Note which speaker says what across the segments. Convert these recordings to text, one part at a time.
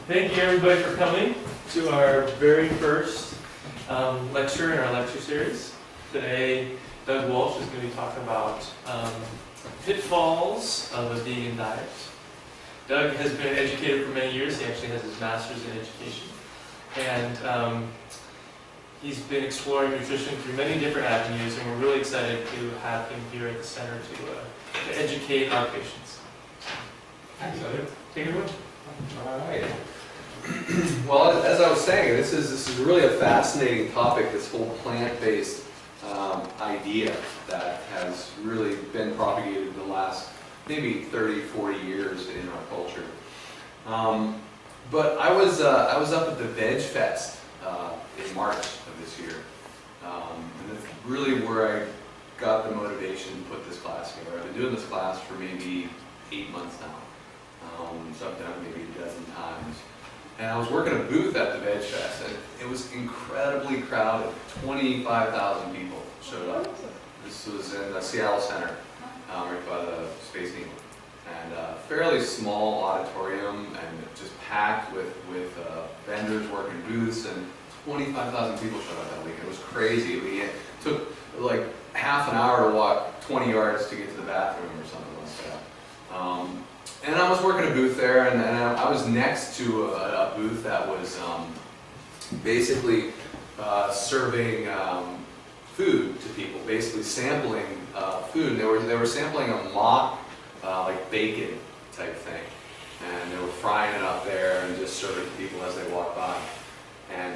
Speaker 1: Thank you everybody for coming to our very first lecture in our lecture series. Today, Doug Walsh is going to be talking about pitfalls of a vegan diet. Doug has been an educator for many years. He actually has his master's in education. And he's been exploring nutrition through many different avenues, and we're really excited to have him here at the center to educate our patients.
Speaker 2: Thanks, Elliot.
Speaker 1: Take it away.
Speaker 2: All right. Well, as I was saying, this is really a fascinating topic, this whole plant-based idea that has really been propagated in the last maybe 30, 40 years in our culture. But I was up at the Veg Fest in March of this year, and that's really where I got the motivation to put this class together. I've been doing this class for maybe 8 months now. So I've done it maybe a dozen times. And I was working a booth at the Veg Fest, and it was incredibly crowded. 25,000 people showed up. This was in the Seattle Center, right by the Space Needle. And a fairly small auditorium, and just packed with vendors working booths, and 25,000 people showed up that week. It was crazy. It took like half an hour to walk 20 yards to get to the bathroom or something like that. And I was working a booth there, and I was next to a booth that was basically serving food to people, basically sampling food. They were sampling a mock like bacon type thing, and they were frying it up there and just serving it to people as they walked by. And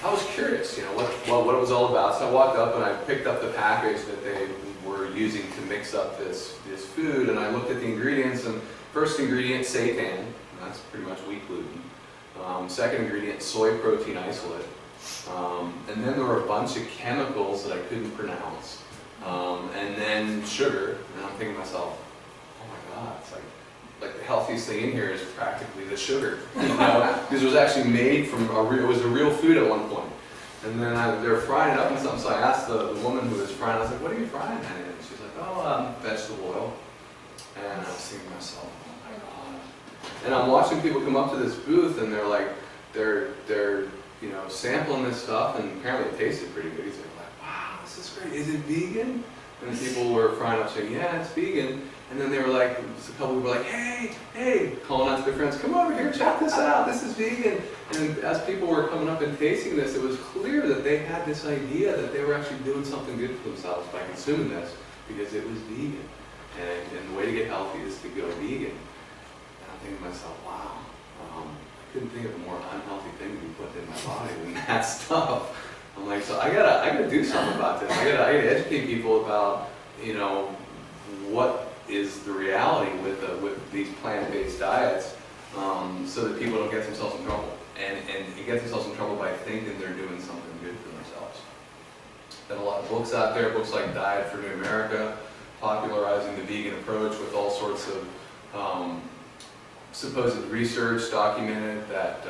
Speaker 2: I was curious, what it was all about. So I walked up and I picked up the package that they were using to mix up this food, and I looked at the ingredients. And first ingredient, seitan, and that's pretty much wheat gluten. Second ingredient, soy protein isolate. And then there were a bunch of chemicals that I couldn't pronounce. And then sugar, and I'm thinking to myself, oh my God, it's like the healthiest thing in here is practically the sugar. Because it was actually made from it was a real food at one point. And then they were frying it up and something, so I asked the woman who was frying, I was like, what are you frying that in? And she's like, oh, vegetable oil. And I was thinking to myself, oh my God. And I'm watching people come up to this booth, and they're sampling this stuff, and apparently it tasted pretty good. He's like, wow, this is great. Is it vegan? And people were frying up saying, yeah, it's vegan. And then they were like, a couple were like, hey, calling out to their friends, come over here, check this out, this is vegan. And as people were coming up and tasting this, it was clear that they had this idea that they were actually doing something good for themselves by consuming this, because it was vegan. And the way to get healthy is to go vegan. And I'm thinking to myself, wow, I couldn't think of a more unhealthy thing to be put in my body than that stuff. I'm like, so I gotta do something about this. I gotta educate people about, what is the reality with these plant-based diets, so that people don't get themselves in trouble. And get themselves in trouble by thinking they're doing something good for themselves. There's a lot of books out there, books like Diet for New America, popularizing the vegan approach with all sorts of supposed research documented that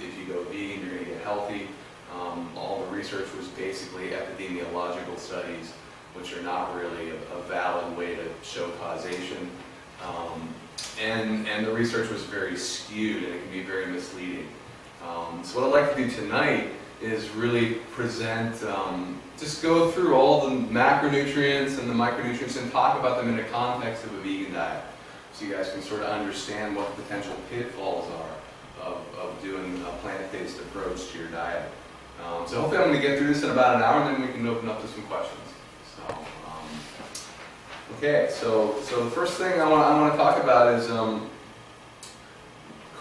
Speaker 2: if you go vegan you're going to get healthy. All the research was basically epidemiological studies, which are not really a valid way to show causation. And the research was very skewed, and it can be very misleading. So what I'd like to do tonight is really present, just go through all the macronutrients and the micronutrients and talk about them in the context of a vegan diet, so you guys can sort of understand what the potential pitfalls are of doing a plant-based approach to your diet. So hopefully I'm going to get through this in about an hour, and then we can open up to some questions. Okay, so the first thing I want to talk about is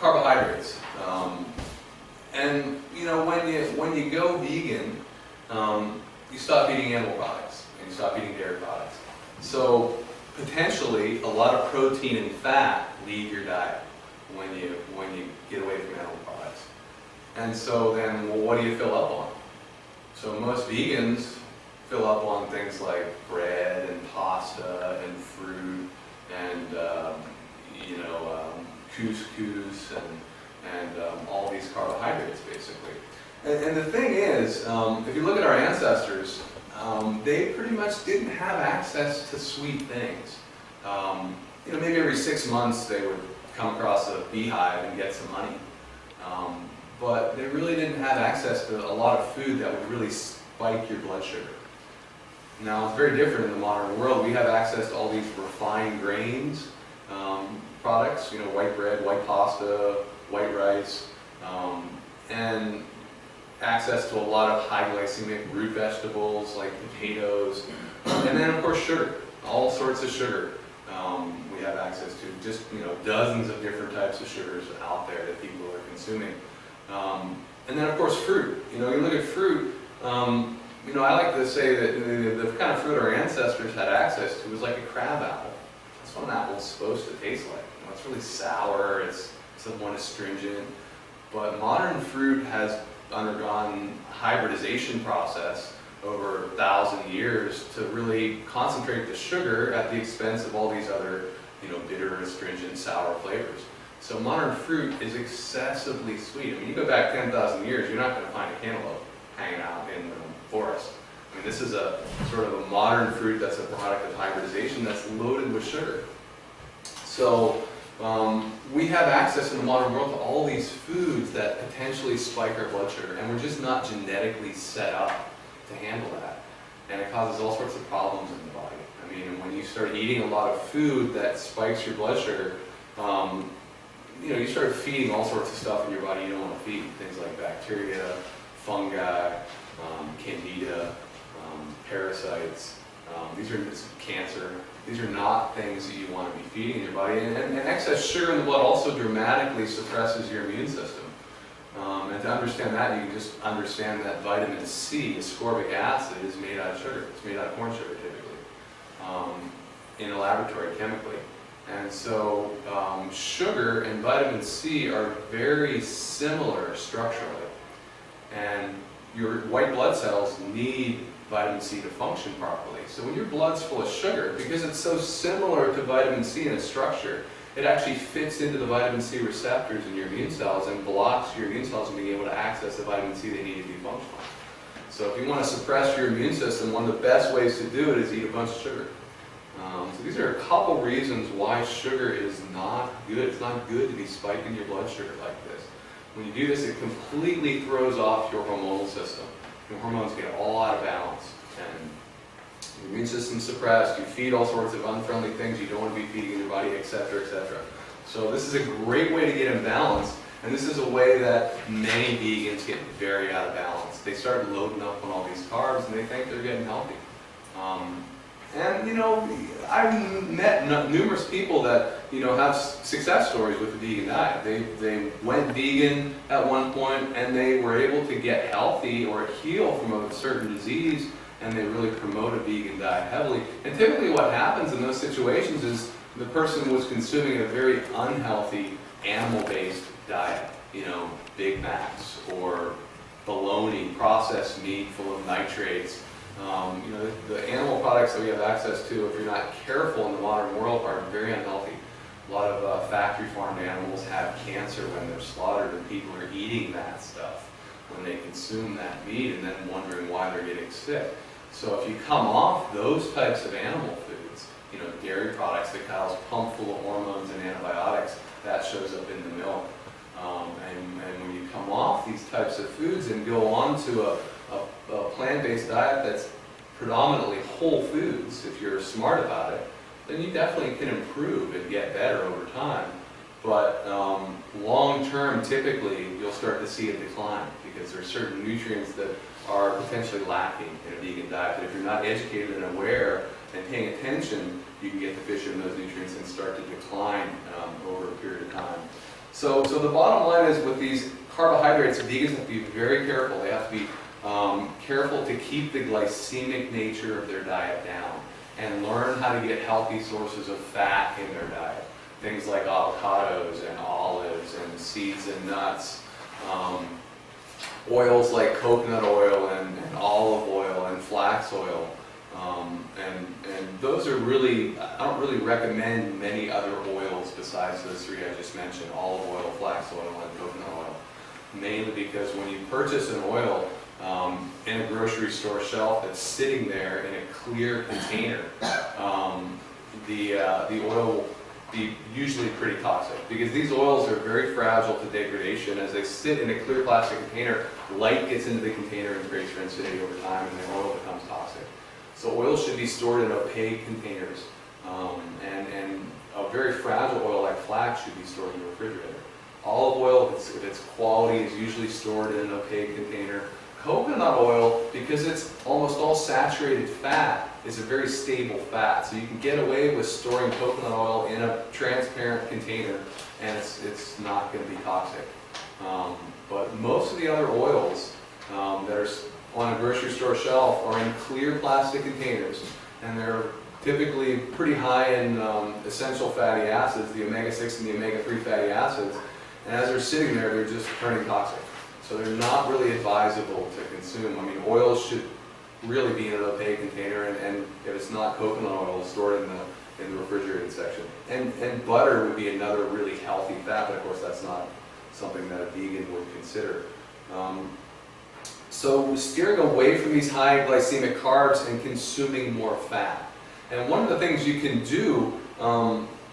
Speaker 2: carbohydrates. And when you go vegan, you stop eating animal products and you stop eating dairy products. So potentially a lot of protein and fat leave your diet when you get away from animal products. And so then, well, what do you fill up on? So most vegans fill up on things like bread and pasta and fruit and couscous and all these carbohydrates, basically. And the thing is, if you look at our ancestors, they pretty much didn't have access to sweet things. Maybe every 6 months they would come across a beehive and get some honey. But they really didn't have access to a lot of food that would really spike your blood sugar. Now, it's very different in the modern world. We have access to all these refined grains, products, white bread, white pasta, white rice, and access to a lot of high glycemic root vegetables like potatoes, and then of course sugar, all sorts of sugar. We have access to just dozens of different types of sugars out there that people are consuming. And then of course fruit. You look at fruit. I like to say that the kind of fruit our ancestors had access to was like a crab apple. That's what an apple's supposed to taste like. It's really sour. It's somewhat astringent. But modern fruit has undergone hybridization process over 1,000 years to really concentrate the sugar at the expense of all these other, bitter, astringent, sour flavors. So modern fruit is excessively sweet. I mean, you go back 10,000 years, you're not going to find a cantaloupe hanging out in the forest. I mean, this is a sort of a modern fruit that's a product of hybridization that's loaded with sugar. So we have access in the modern world to all these foods that potentially spike our blood sugar, and we're just not genetically set up to handle that. And it causes all sorts of problems in the body. I mean, when you start eating a lot of food that spikes your blood sugar, you start feeding all sorts of stuff in your body you don't want to feed. Things like bacteria, fungi, candida, parasites. These are cancer. These are not things that you want to be feeding in your body. And excess sugar in the blood also dramatically suppresses your immune system. And to understand that, you can just understand that vitamin C, ascorbic acid, is made out of sugar. It's made out of corn sugar, typically, in a laboratory chemically. And so sugar and vitamin C are very similar structurally. And your white blood cells need vitamin C to function properly. So when your blood's full of sugar, because it's so similar to vitamin C in its structure, it actually fits into the vitamin C receptors in your immune cells and blocks your immune cells from being able to access the vitamin C they need to be functional. So if you want to suppress your immune system, one of the best ways to do it is eat a bunch of sugar. So these are a couple reasons why sugar is not good. It's not good to be spiking your blood sugar like this. When you do this, it completely throws off your hormonal system. Your hormones get all out of balance, and your immune system's suppressed. You feed all sorts of unfriendly things you don't want to be feeding in your body, etc., etc. So this is a great way to get in balance, and this is a way that many vegans get very out of balance. They start loading up on all these carbs, and they think they're getting healthy. I've met numerous people that, have success stories with the vegan diet. They went vegan at one point, and they were able to get healthy or heal from a certain disease, and they really promote a vegan diet heavily. And typically what happens in those situations is the person was consuming a very unhealthy animal-based diet, Big Macs or bologna, processed meat full of nitrates. The animal products that we have access to, if you're not careful in the modern world, are very unhealthy. A lot of factory farmed animals have cancer when they're slaughtered, and people are eating that stuff when they consume that meat and then wondering why they're getting sick. So if you come off those types of animal foods, dairy products that cows pump full of hormones and antibiotics, that shows up in the milk. And when you come off these types of foods and go on to a plant-based diet that's predominantly whole foods, if you're smart about it, then you definitely can improve and get better over time. But long-term, typically, you'll start to see a decline because there are certain nutrients that are potentially lacking in a vegan diet. But if you're not educated and aware and paying attention, you can get deficient in those nutrients and start to decline over a period of time. So the bottom line is, with these carbohydrates, vegans have to be very careful. They have to be careful to keep the glycemic nature of their diet down and learn how to get healthy sources of fat in their diet. Things like avocados and olives and seeds and nuts. Oils like coconut oil and olive oil and flax oil. And those are really, I don't really recommend many other oils besides those three I just mentioned: olive oil, flax oil, and coconut oil. Mainly because when you purchase an oil in a grocery store shelf that's sitting there in a clear container, the oil be usually pretty toxic, because these oils are very fragile to degradation. As they sit in a clear plastic container, light gets into the container and creates rancidity over time, and the oil becomes toxic. So oils should be stored in opaque containers, and a very fragile oil like flax should be stored in the refrigerator. Olive oil, if it's quality, is usually stored in an opaque container. Coconut oil, because it's almost all saturated fat, is a very stable fat. So you can get away with storing coconut oil in a transparent container, and it's not going to be toxic. But most of the other oils that are on a grocery store shelf are in clear plastic containers, and they're typically pretty high in essential fatty acids, the omega-6 and the omega-3 fatty acids. And as they're sitting there, they're just turning toxic. So they're not really advisable to consume. I mean, oils should really be in an opaque container, and if it's not coconut oil, stored in the refrigerated section. And butter would be another really healthy fat, but of course that's not something that a vegan would consider. So steering away from these high glycemic carbs and consuming more fat. And one of the things you can do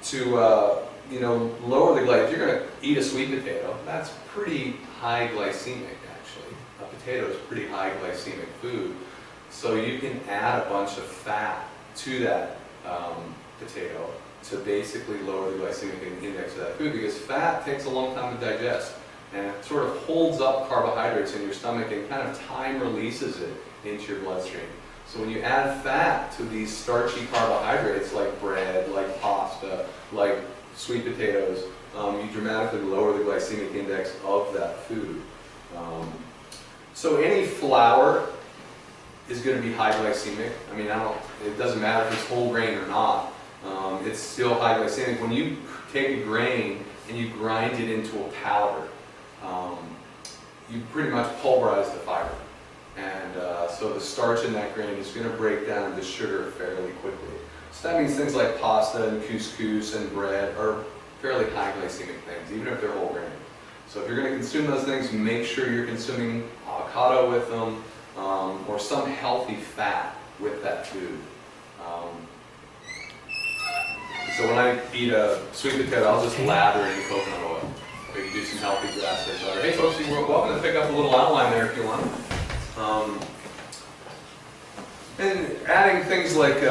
Speaker 2: to lower the glycemic, if you're going to eat a sweet potato, that's pretty high glycemic actually. A potato is pretty high glycemic food. So you can add a bunch of fat to that potato to basically lower the glycemic index of that food, because fat takes a long time to digest, and it sort of holds up carbohydrates in your stomach and kind of time releases it into your bloodstream. So when you add fat to these starchy carbohydrates like bread, like pasta, like sweet potatoes, you dramatically lower the glycemic index of that food. So any flour is going to be high glycemic. I mean, it doesn't matter if it's whole grain or not. It's still high glycemic. When you take a grain and you grind it into a powder, you pretty much pulverize the fiber. And so the starch in that grain is going to break down the sugar fairly quickly. So that means things like pasta and couscous and bread are fairly high glycemic things, even if they're whole grain. So if you're going to consume those things, make sure you're consuming avocado with them, or some healthy fat with that food. So when I eat a sweet potato, I'll just lather it in coconut oil. We can do some healthy grass-fed butter. Hey folks, you're welcome to pick up a little outline there if you want. And adding things like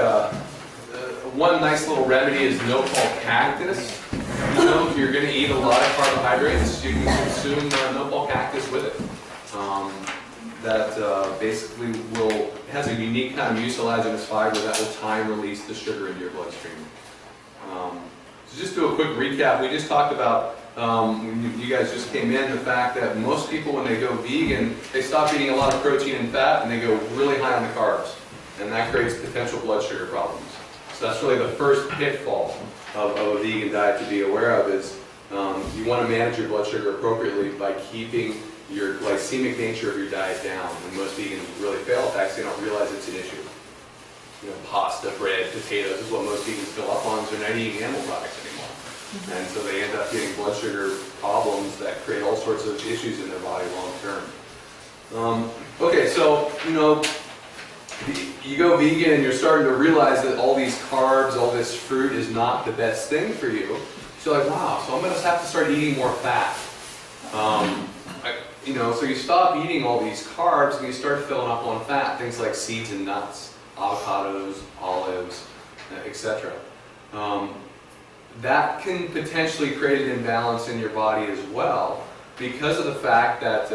Speaker 2: one nice little remedy is no-pulp cactus. If you're going to eat a lot of carbohydrates, you can consume no-pulp cactus with it. That basically has a unique kind of mucilaginous fiber that will time release the sugar into your bloodstream. So just do a quick recap. We just talked about, when you guys just came in, the fact that most people when they go vegan, they stop eating a lot of protein and fat and they go really high on the carbs. And that creates potential blood sugar problems. So that's really the first pitfall of a vegan diet to be aware of, is you want to manage your blood sugar appropriately by keeping your glycemic nature of your diet down. And most vegans really fail at that because they don't realize it's an issue. Pasta, bread, potatoes is what most vegans fill up on, because they're not eating animal products anymore. And so they end up getting blood sugar problems that create all sorts of issues in their body long term. Okay, so, you go vegan and you're starting to realize that all these carbs, all this fruit is not the best thing for you. So you're like, wow, so I'm going to have to start eating more fat. So you stop eating all these carbs and you start filling up on fat, things like seeds and nuts, avocados, olives, etc. That can potentially create an imbalance in your body as well, because of the fact that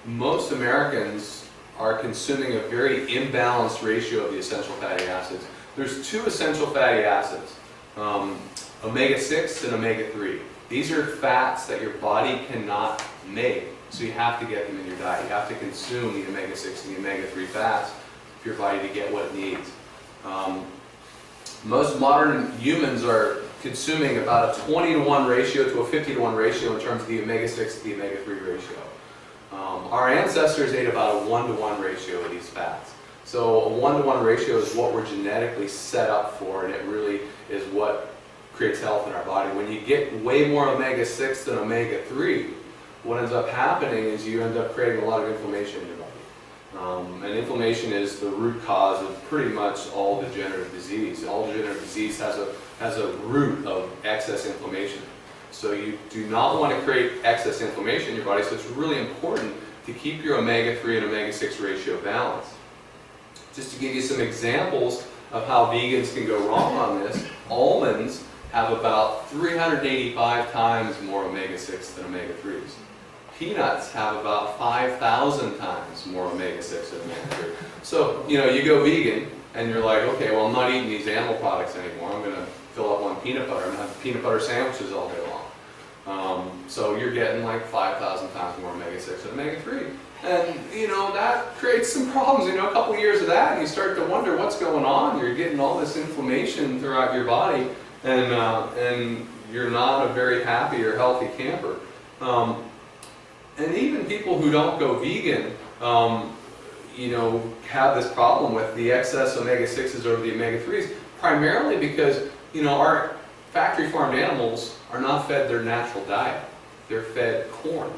Speaker 2: most Americans are consuming a very imbalanced ratio of the essential fatty acids. There's two essential fatty acids, omega-6 and omega-3. These are fats that your body cannot make, so you have to get them in your diet. You have to consume the omega-6 and the omega-3 fats for your body to get what it needs. Most modern humans are consuming about a 20-to-1 ratio to a 50-to-1 ratio in terms of the omega-6 to the omega-3 ratio. Our ancestors ate about a 1-to-1 ratio of these fats. So a 1-to-1 ratio is what we're genetically set up for, and it really is what creates health in our body. When you get way more omega-6 than omega-3, what ends up happening is you end up creating a lot of inflammation in your body. And inflammation is the root cause of pretty much all degenerative disease. All degenerative disease has a has a root of excess inflammation. So you do not want to create excess inflammation in your body, so it's really important to keep your omega-3 and omega-6 ratio balanced. Just to give you some examples of how vegans can go wrong on this, almonds have about 385 times more omega-6 than omega-3s. Peanuts have about 5,000 times more omega-6 than omega-3. So, you go vegan and you're like, okay, well, I'm not eating these animal products anymore. I'm going to fill up on peanut butter. I'm going to have peanut butter sandwiches all day long. So you're getting like 5,000 times more omega-6 than omega-3. And, that creates some problems. A couple of years of that, and you start to wonder what's going on. You're getting all this inflammation throughout your body, and you're not a very happy or healthy camper. And even people who don't go vegan, have this problem with the excess omega-6s over the omega-3s, primarily because, our factory farmed animals are not fed their natural diet. They're fed corn.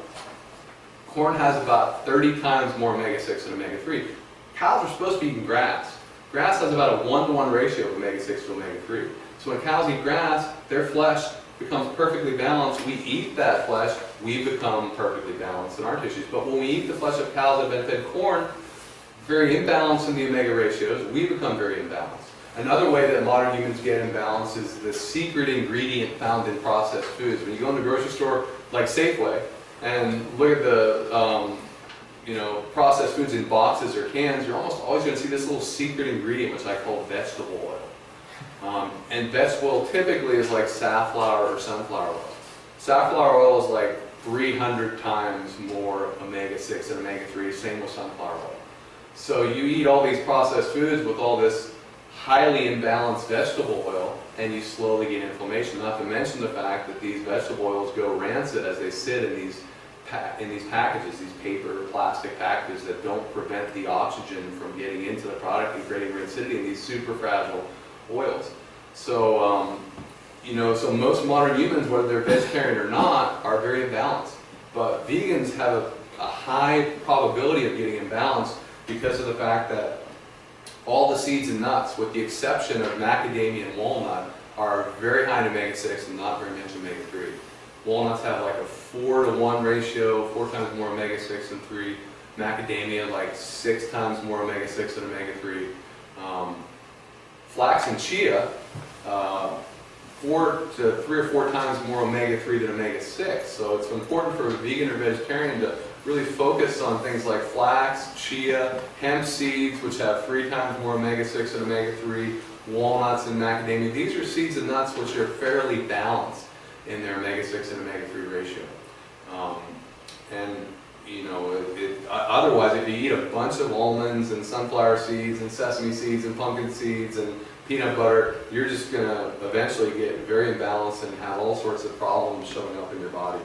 Speaker 2: Corn has about 30 times more omega-6 than omega-3. Cows are supposed to be eating grass. Grass has about a 1-to-1 ratio of omega-6 to omega-3. So when cows eat grass, their flesh becomes perfectly balanced. We eat that flesh, we become perfectly balanced in our tissues. But when we eat the flesh of cows that have been fed corn, very imbalanced in the omega ratios, we become very imbalanced. Another way that modern humans get imbalanced is the secret ingredient found in processed foods. When you go in the grocery store, like Safeway, and look at the processed foods in boxes or cans, you're almost always going to see this little secret ingredient, which I call vegetable oil. And vegetable oil typically is like safflower or sunflower oil. Safflower oil is like 300 times more omega-6 and omega-3, same with sunflower oil. So you eat all these processed foods with all this highly imbalanced vegetable oil, and you slowly get inflammation. Not to mention the fact that these vegetable oils go rancid as they sit in these packages, these paper or plastic packages that don't prevent the oxygen from getting into the product and creating rancidity in these super fragile oils. So, so most modern humans, whether they're vegetarian or not, are very imbalanced. But vegans have a high probability of getting imbalanced because of the fact that all the seeds and nuts, with the exception of macadamia and walnut, are very high in omega-6 and not very much omega-3. Walnuts have like a 4-to-1 ratio, 4 times more omega-6 than 3. Macadamia like 6 times more omega-6 than omega-3. Flax and chia, 4 to 3 or 4 times more omega-3 than omega-6. So it's important for a vegan or vegetarian to really focus on things like flax, chia, hemp seeds, which have 3 times more omega-6 than omega-3, walnuts and macadamia. These are seeds and nuts which are fairly balanced in their omega-6 and omega-3 ratio. Otherwise, if you eat a bunch of almonds and sunflower seeds and sesame seeds and pumpkin seeds and peanut butter, you're just going to eventually get very imbalanced and have all sorts of problems showing up in your body.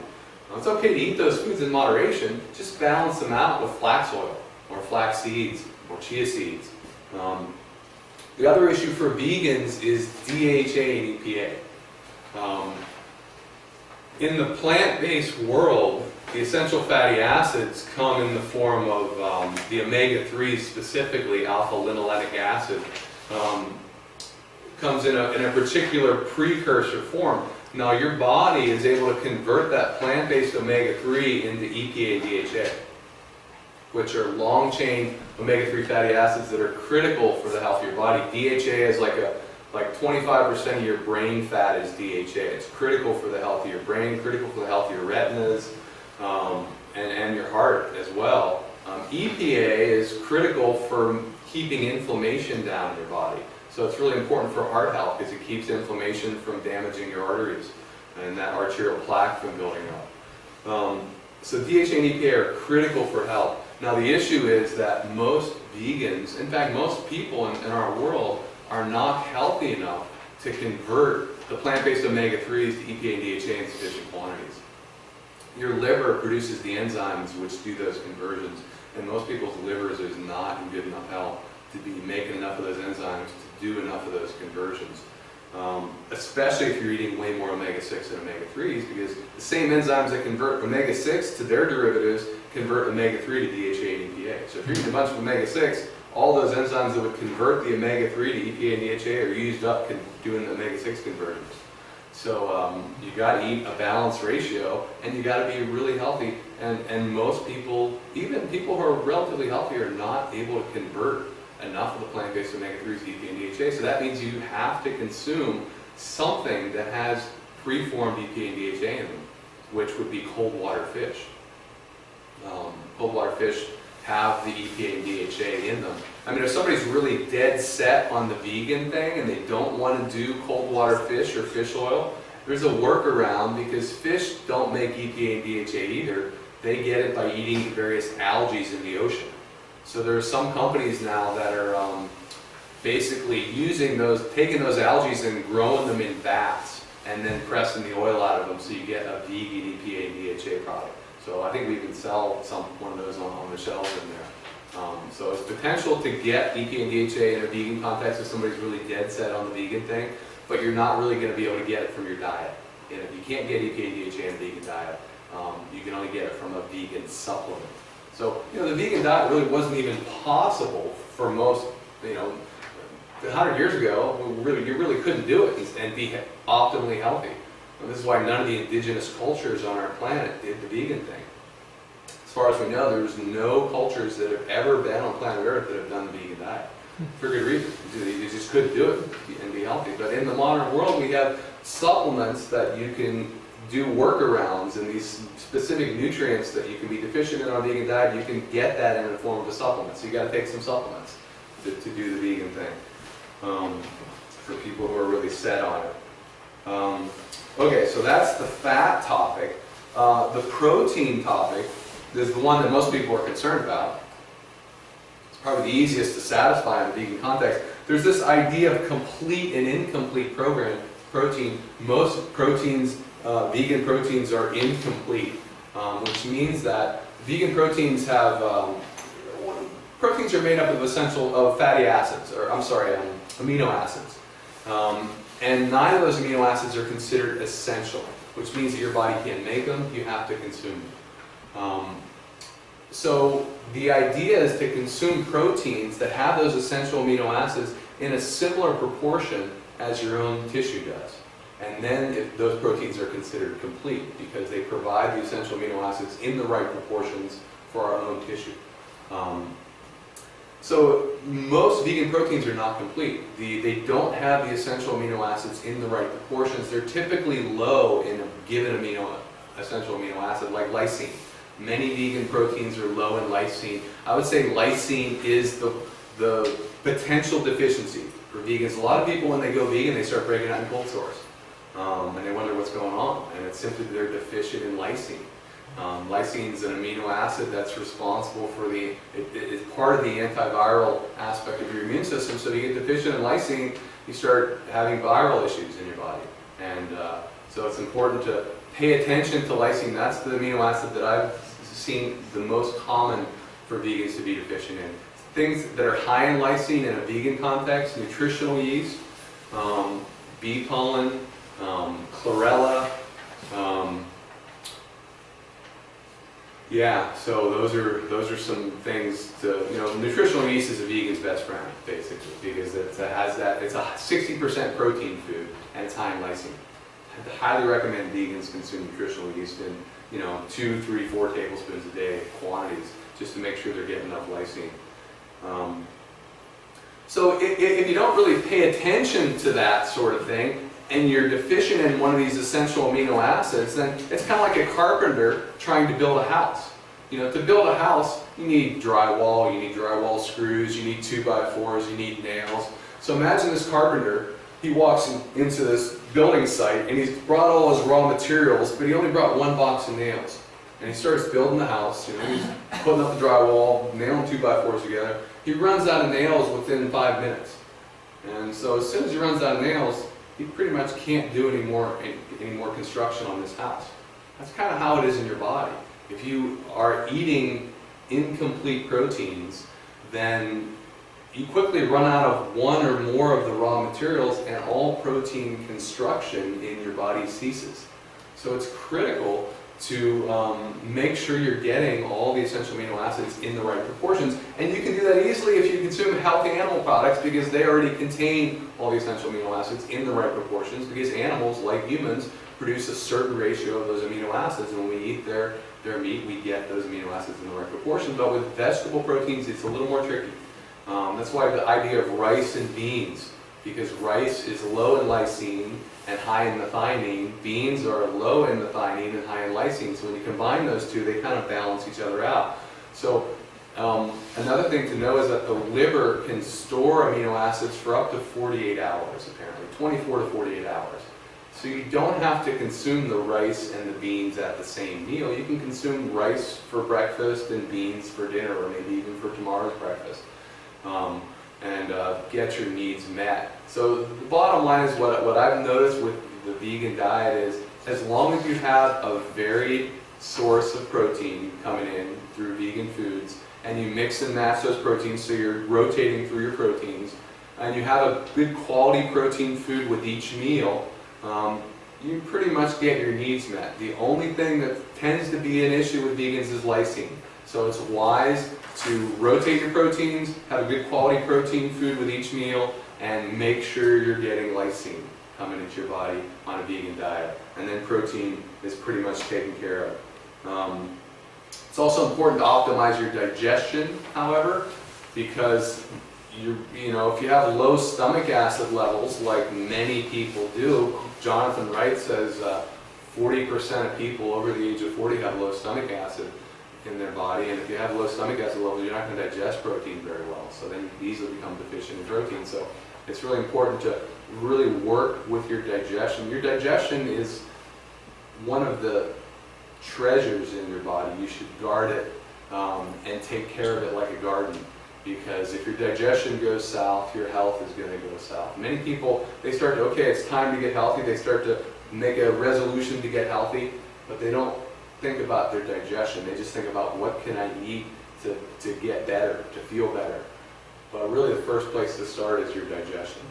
Speaker 2: It's okay to eat those foods in moderation, just balance them out with flax oil or flax seeds or chia seeds. The other issue for vegans is DHA and EPA. In the plant-based world, the essential fatty acids come in the form of the omega-3s, specifically alpha-linolenic acid, comes in a particular precursor form. Now your body is able to convert that plant-based omega-3 into EPA and DHA, which are long-chain omega-3 fatty acids that are critical for the health of your body. DHA is like 25% of your brain fat is DHA. It's critical for the health of your brain, critical for the health of your retinas, and your heart as well. EPA is critical for keeping inflammation down in your body. So it's really important for heart health because it keeps inflammation from damaging your arteries and that arterial plaque from building up. So DHA and EPA are critical for health. Now the issue is that most vegans, in fact most people in our world, are not healthy enough to convert the plant-based omega-3s to EPA and DHA in sufficient quantities. Your liver produces the enzymes which do those conversions, and most people's livers is not in good enough health to be making enough of those enzymes to do enough of those conversions. Especially if you're eating way more omega-6 and omega-3s, because the same enzymes that convert omega-6 to their derivatives convert omega-3 to DHA and EPA. So if you're eating a bunch of omega-6, all those enzymes that would convert the omega-3 to EPA and DHA are used up doing the omega-6 conversions. So you got to eat a balanced ratio, and you got to be really healthy. And most people, even people who are relatively healthy, are not able to convert enough of the plant-based omega-3s to EPA and DHA. So that means you have to consume something that has preformed EPA and DHA in them, which would be cold water fish. Cold water fish have the EPA and DHA in them. I mean, if somebody's really dead set on the vegan thing and they don't want to do cold water fish or fish oil, there's a workaround, because fish don't make EPA and DHA either. They get it by eating various algae in the ocean. So there are some companies now that are basically taking those algae and growing them in vats and then pressing the oil out of them, so you get a vegan EPA and DHA product. So I think we can sell one of those on the shelves in there. So it's potential to get EPA and DHA in a vegan context if somebody's really dead set on the vegan thing, but you're not really going to be able to get it from your diet. And if you can't get EPA and DHA in a vegan diet, you can only get it from a vegan supplement. So, the vegan diet really wasn't even possible for most, 100 years ago, you really couldn't do it and be optimally healthy. And this is why none of the indigenous cultures on our planet did the vegan thing. As far as we know, there's no cultures that have ever been on planet Earth that have done the vegan diet. For good reason. You just couldn't do it and be healthy. But in the modern world, we have supplements that you can do workarounds, and these specific nutrients that you can be deficient in on a vegan diet, you can get that in the form of a supplement. So you got to take some supplements to do the vegan thing, for people who are really set on it. Okay, so that's the fat topic. The protein topic is the one that most people are concerned about. It's probably the easiest to satisfy in a vegan context. There's this idea of complete and incomplete protein. Most proteins, vegan proteins, are incomplete, which means that vegan proteins have proteins are made up of fatty acids, amino acids. And none of those amino acids are considered essential, which means that your body can't make them, you have to consume them. So the idea is to consume proteins that have those essential amino acids in a similar proportion as your own tissue does. And then if those proteins are considered complete, because they provide the essential amino acids in the right proportions for our own tissue. So most vegan proteins are not complete. They don't have the essential amino acids in the right proportions. They're typically low in a given essential amino acid, like lysine. Many vegan proteins are low in lysine. I would say lysine is the potential deficiency for vegans. A lot of people, when they go vegan, they start breaking out in cold sores. And they wonder what's going on. And it's simply that they're deficient in lysine. Lysine is an amino acid that's responsible for it's part of the antiviral aspect of your immune system. So if you get deficient in lysine, you start having viral issues in your body. And so it's important to pay attention to lysine. That's the amino acid that I've seen the most common for vegans to be deficient in. Things that are high in lysine in a vegan context: nutritional yeast, bee pollen, chlorella. So those are some things to, nutritional yeast is a vegan's best friend, basically, because it's a 60% protein food and it's high in lysine. I highly recommend vegans consume nutritional yeast in 2, 3, 4 tablespoons a day quantities, just to make sure they're getting enough lysine. So if you don't really pay attention to that sort of thing, and you're deficient in one of these essential amino acids, then it's kind of like a carpenter trying to build a house. To build a house, you need drywall, you need drywall screws, you need 2x4s, you need nails. So imagine this carpenter, he walks into this building site and he's brought all his raw materials, but he only brought one box of nails. And he starts building the house, he's putting up the drywall, nailing 2x4s together. He runs out of nails within 5 minutes. And so as soon as he runs out of nails, he pretty much can't do any more construction on this house. That's kind of how it is in your body. If you are eating incomplete proteins, then you quickly run out of one or more of the raw materials, and all protein construction in your body ceases. So it's critical to make sure you're getting all the essential amino acids in the right proportions. And you can do that easily if you consume healthy animal products, because they already contain all the essential amino acids in the right proportions, because animals, like humans, produce a certain ratio of those amino acids. And when we eat their meat, we get those amino acids in the right proportion. But with vegetable proteins, it's a little more tricky. That's why the idea of rice and beans, because rice is low in lysine and high in methionine. Beans are low in methionine and high in lysine. So when you combine those two, they kind of balance each other out. So another thing to know is that the liver can store amino acids for up to 48 hours, apparently, 24 to 48 hours. So you don't have to consume the rice and the beans at the same meal. You can consume rice for breakfast and beans for dinner, or maybe even for tomorrow's breakfast. And get your needs met. So the bottom line is what I've noticed with the vegan diet is, as long as you have a varied source of protein coming in through vegan foods, and you mix and match those proteins, so you're rotating through your proteins, and you have a good quality protein food with each meal, you pretty much get your needs met. The only thing that tends to be an issue with vegans is lysine. So it's wise to rotate your proteins, have a good quality protein food with each meal, and make sure you're getting lysine coming into your body on a vegan diet. And then protein is pretty much taken care of. It's also important to optimize your digestion, however, because you know, if you have low stomach acid levels, like many people do, Jonathan Wright says 40% of people over the age of 40 have low stomach acid in their body, and if you have low stomach acid levels, you're not going to digest protein very well, so then you can easily become deficient in protein. So it's really important to really work with your digestion. Your digestion is one of the treasures in your body. You should guard it and take care of it like a garden, because if your digestion goes south, your health is going to go south. Many people, they start to, okay, it's time to get healthy, they start to make a resolution to get healthy, but they don't think about their digestion. They just think about, what can I eat to get better, to feel better. But really the first place to start is your digestion,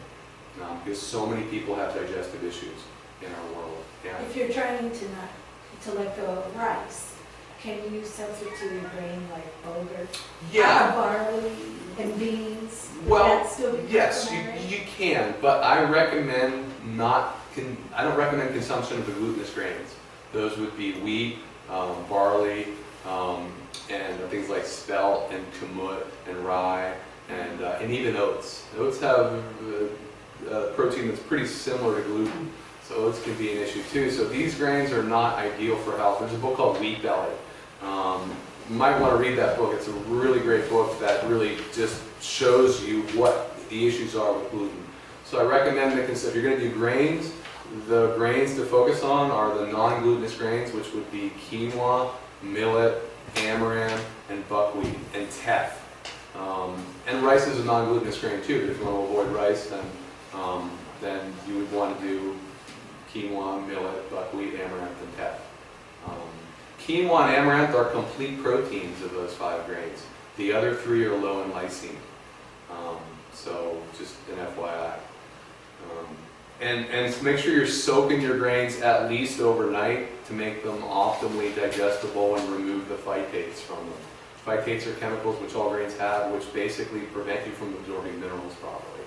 Speaker 2: because so many people have digestive issues in our world. Yeah.
Speaker 3: If you're trying to let go of rice, can you substitute a grain like bulgur, barley, and beans?
Speaker 2: Well,
Speaker 3: Would that still be
Speaker 2: yes,
Speaker 3: customary?
Speaker 2: you can, but I recommend I don't recommend consumption of the glutinous grains. Those would be wheat, barley, and things like spelt and kamut and rye, and even oats. Oats have protein that's pretty similar to gluten, so oats can be an issue too. So these grains are not ideal for health. There's a book called Wheat Belly. You might want to read that book. It's a really great book that really just shows you what the issues are with gluten. So I recommend that if you're going to do grains, the grains to focus on are the non-glutinous grains, which would be quinoa, millet, amaranth, and buckwheat, and teff. And rice is a non-glutinous grain too, but if you want to avoid rice, then you would want to do quinoa, millet, buckwheat, amaranth, and teff. Quinoa and amaranth are complete proteins of those 5 grains. The other 3 are low in lysine. So just an FYI. And make sure you're soaking your grains at least overnight to make them optimally digestible and remove the phytates from them. Phytates are chemicals which all grains have, which basically prevent you from absorbing minerals properly.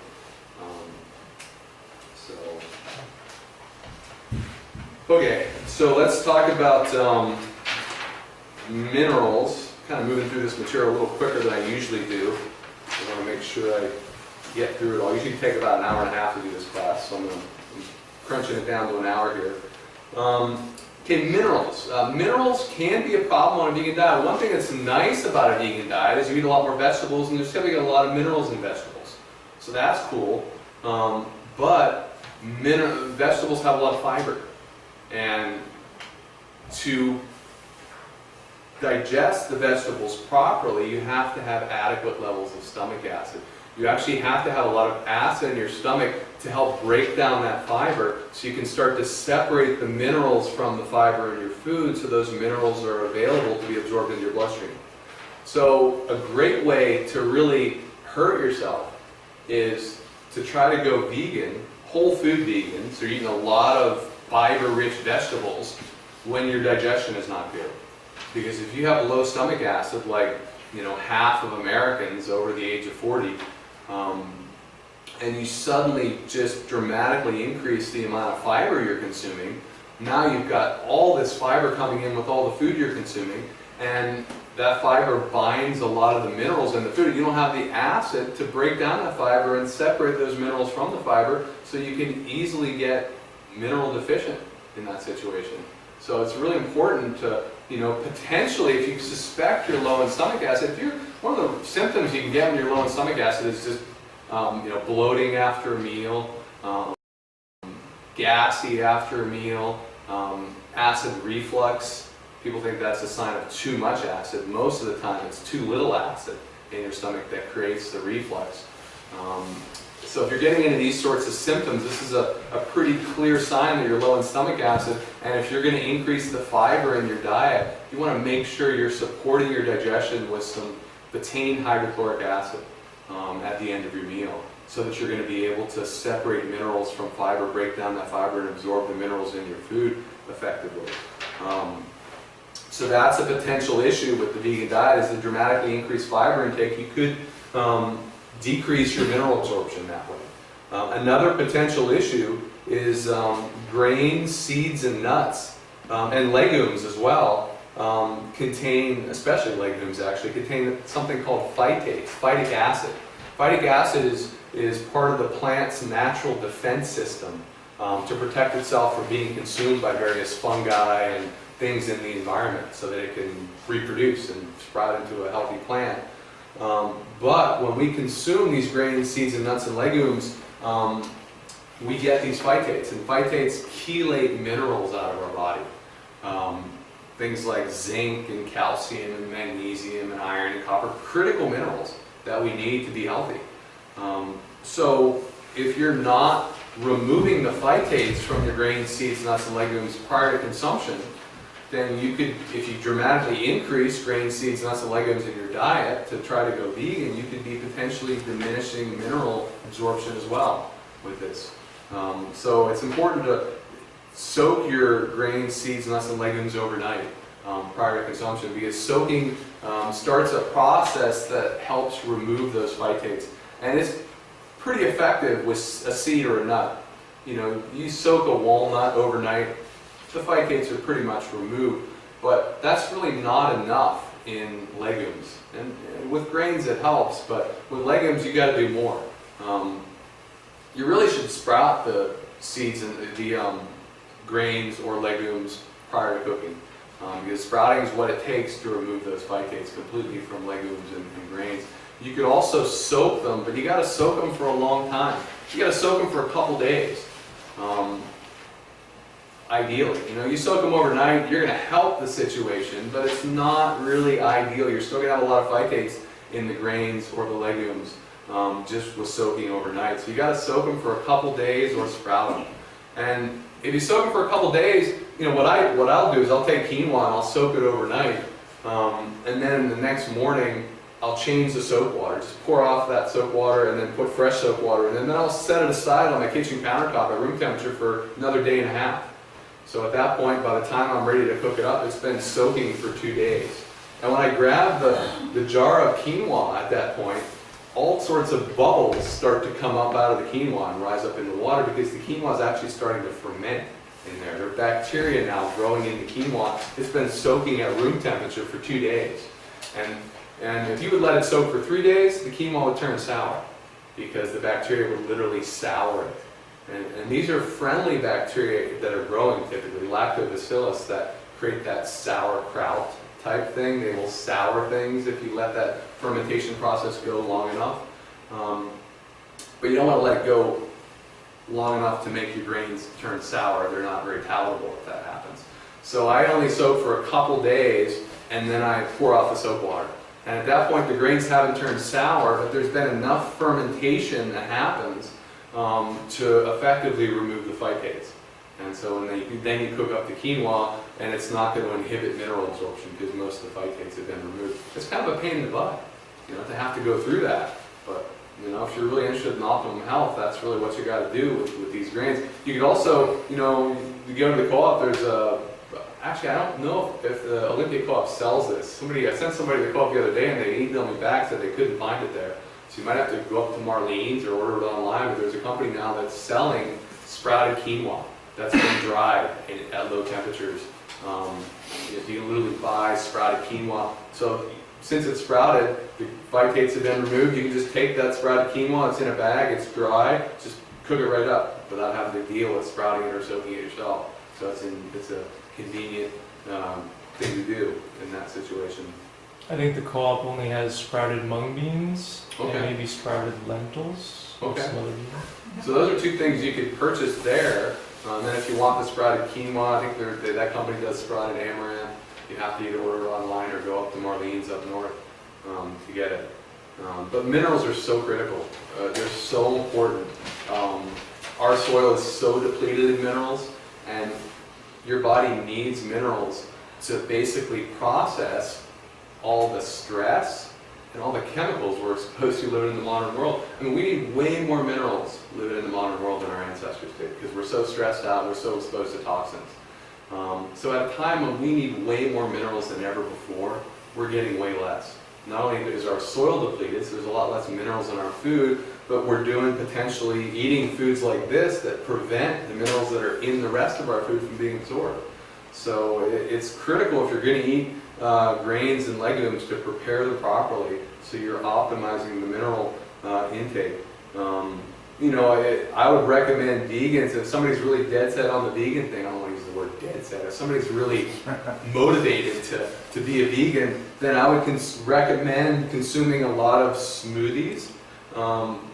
Speaker 2: Okay, so let's talk about minerals. Kind of moving through this material a little quicker than I usually do. I want to make sure I get through it all. I usually take about an hour and a half to do this class, so I'm crunching it down to an hour here. Okay, minerals. Minerals can be a problem on a vegan diet. One thing that's nice about a vegan diet is you eat a lot more vegetables, and there's typically a lot of minerals in vegetables. So that's cool. But vegetables have a lot of fiber. And to digest the vegetables properly, you have to have adequate levels of stomach acid. You actually have to have a lot of acid in your stomach to help break down that fiber, so you can start to separate the minerals from the fiber in your food, so those minerals are available to be absorbed into your bloodstream. So a great way to really hurt yourself is to try to go vegan, whole food vegan, so you're eating a lot of fiber-rich vegetables, when your digestion is not good. Because if you have low stomach acid, like half of Americans over the age of 40, and you suddenly just dramatically increase the amount of fiber you're consuming, now you've got all this fiber coming in with all the food you're consuming, and that fiber binds a lot of the minerals in the food. You don't have the acid to break down that fiber and separate those minerals from the fiber, so you can easily get mineral deficient in that situation. So it's really important to, potentially, if you suspect you're low in stomach acid, one of the symptoms you can get when you're low in stomach acid is just, bloating after a meal, gassy after a meal, acid reflux. People think that's a sign of too much acid. Most of the time it's too little acid in your stomach that creates the reflux. So if you're getting into these sorts of symptoms, this is a pretty clear sign that you're low in stomach acid. And if you're going to increase the fiber in your diet, you want to make sure you're supporting your digestion with some betaine hydrochloric acid at the end of your meal, so that you're going to be able to separate minerals from fiber, break down that fiber, and absorb the minerals in your food effectively. So that's a potential issue with the vegan diet, is the dramatically increased fiber intake. You could decrease your mineral absorption that way. Another potential issue is grains, seeds, and nuts, and legumes as well, contain, especially legumes actually, contain something called phytates, phytic acid. Phytic acid is part of the plant's natural defense system to protect itself from being consumed by various fungi and things in the environment, so that it can reproduce and sprout into a healthy plant. But when we consume these grains, seeds, and nuts and legumes, we get these phytates, and phytates chelate minerals out of our body. Things like zinc and calcium and magnesium and iron and copper, critical minerals that we need to be healthy. So if you're not removing the phytates from your grains, seeds, nuts, and legumes prior to consumption, then you could, if you dramatically increase grains, seeds, nuts, and legumes in your diet to try to go vegan, you could be potentially diminishing mineral absorption as well with this. So it's important to soak your grains, seeds, nuts, and legumes overnight prior to consumption, because soaking starts a process that helps remove those phytates. And it's pretty effective with a seed or a nut. You soak a walnut overnight, the phytates are pretty much removed, but that's really not enough in legumes. And with grains it helps, but with legumes you got to do more. You really should sprout the seeds and the grains or legumes prior to cooking, because sprouting is what it takes to remove those phytates completely from legumes and grains. You could also soak them, but you got to soak them for a long time. You got to soak them for a couple days. Ideally, you soak them overnight, you're going to help the situation, but it's not really ideal. You're still going to have a lot of phytates in the grains or the legumes just with soaking overnight. So you got to soak them for a couple days or sprout them. And if you soak them for a couple days, what I'll do is I'll take quinoa and I'll soak it overnight, and then the next morning I'll change the soap water. Just pour off that soap water and then put fresh soap water in, and then I'll set it aside on my kitchen countertop at room temperature for another day and a half. So at that point, by the time I'm ready to cook it up, it's been soaking for 2 days. And when I grab the jar of quinoa at that point, all sorts of bubbles start to come up out of the quinoa and rise up in the water, because the quinoa is actually starting to ferment in there. There are bacteria now growing in the quinoa. It's been soaking at room temperature for 2 days. And if you would let it soak for 3 days, the quinoa would turn sour, because the bacteria would literally sour it. And these are friendly bacteria that are growing typically, lactobacillus, that create that sauerkraut type thing. They will sour things if you let that fermentation process go long enough. But you don't want to let it go long enough to make your grains turn sour. They're not very palatable if that happens. So I only soak for a couple days, and then I pour off the soap water. And at that point the grains haven't turned sour, but there's been enough fermentation that happens to effectively remove the phytates. And so then you cook up the quinoa, and it's not going to inhibit mineral absorption because most of the phytates have been removed. It's kind of a pain in the butt, to have to go through that. But if you're really interested in optimum health, that's really what you got to do with these grains. You could also, you go to the co-op. There's actually, I don't know if the Olympia Co-op sells this. I sent somebody to the co-op the other day and they emailed me back, said they couldn't find it there. So you might have to go up to Marlene's or order it online, but there's a company now that's selling sprouted quinoa that's been dried at low temperatures. You can literally buy sprouted quinoa. So since it's sprouted, the phytates have been removed, you can just take that sprouted quinoa, it's in a bag, it's dry, just cook it right up without having to deal with sprouting it or soaking it yourself. So it's a convenient thing to do in that situation.
Speaker 1: I think the co-op only has sprouted mung beans
Speaker 2: Okay.
Speaker 1: and maybe sprouted lentils. Or
Speaker 2: Okay.
Speaker 1: some other beans.
Speaker 2: So those are two things you could purchase there. And then if you want the sprouted quinoa, I think that company does sprouted amaranth. You have to either order it online or go up to Marlene's up north to get it. But minerals are so critical. They're so important. Our soil is so depleted in minerals, and your body needs minerals to basically process all the stress and all the chemicals we're exposed to living in the modern world. I mean, we need way more minerals living in the modern world than our ancestors did, because we're so stressed out, we're so exposed to toxins. So at a time when we need way more minerals than ever before, we're getting way less. Not only is our soil depleted, so there's a lot less minerals in our food, but we're potentially eating foods like this that prevent the minerals that are in the rest of our food from being absorbed. So it's critical if you're going to eat grains and legumes to prepare them properly, so you're optimizing the mineral intake. I would recommend vegans, if somebody's really dead set on the vegan thing, I don't want to use the word dead set, if somebody's really motivated to be a vegan, then I would recommend consuming a lot of smoothies,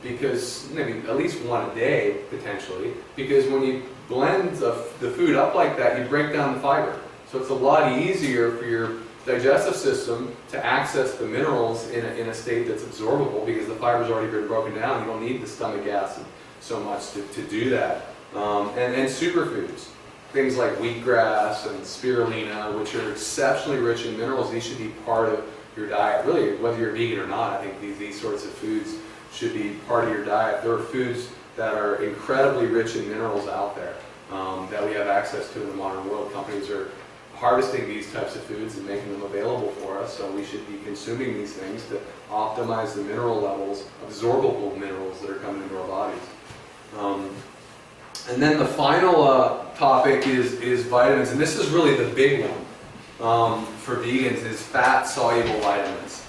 Speaker 2: because maybe at least one a day, potentially, because when you blend the food up like that, you break down the fiber. So it's a lot easier for your digestive system to access the minerals in a state that's absorbable, because the fiber's already been broken down. You don't need the stomach acid so much to do that. And superfoods, things like wheatgrass and spirulina, which are exceptionally rich in minerals. These should be part of your diet. Really, whether you're vegan or not, I think these sorts of foods should be part of your diet. There are foods that are incredibly rich in minerals out there that we have access to in the modern world. Companies are harvesting these types of foods and making them available for us, so we should be consuming these things to optimize the mineral levels, absorbable minerals that are coming into our bodies. And then the final topic is vitamins, and this is really the big one for vegans, is fat-soluble vitamins.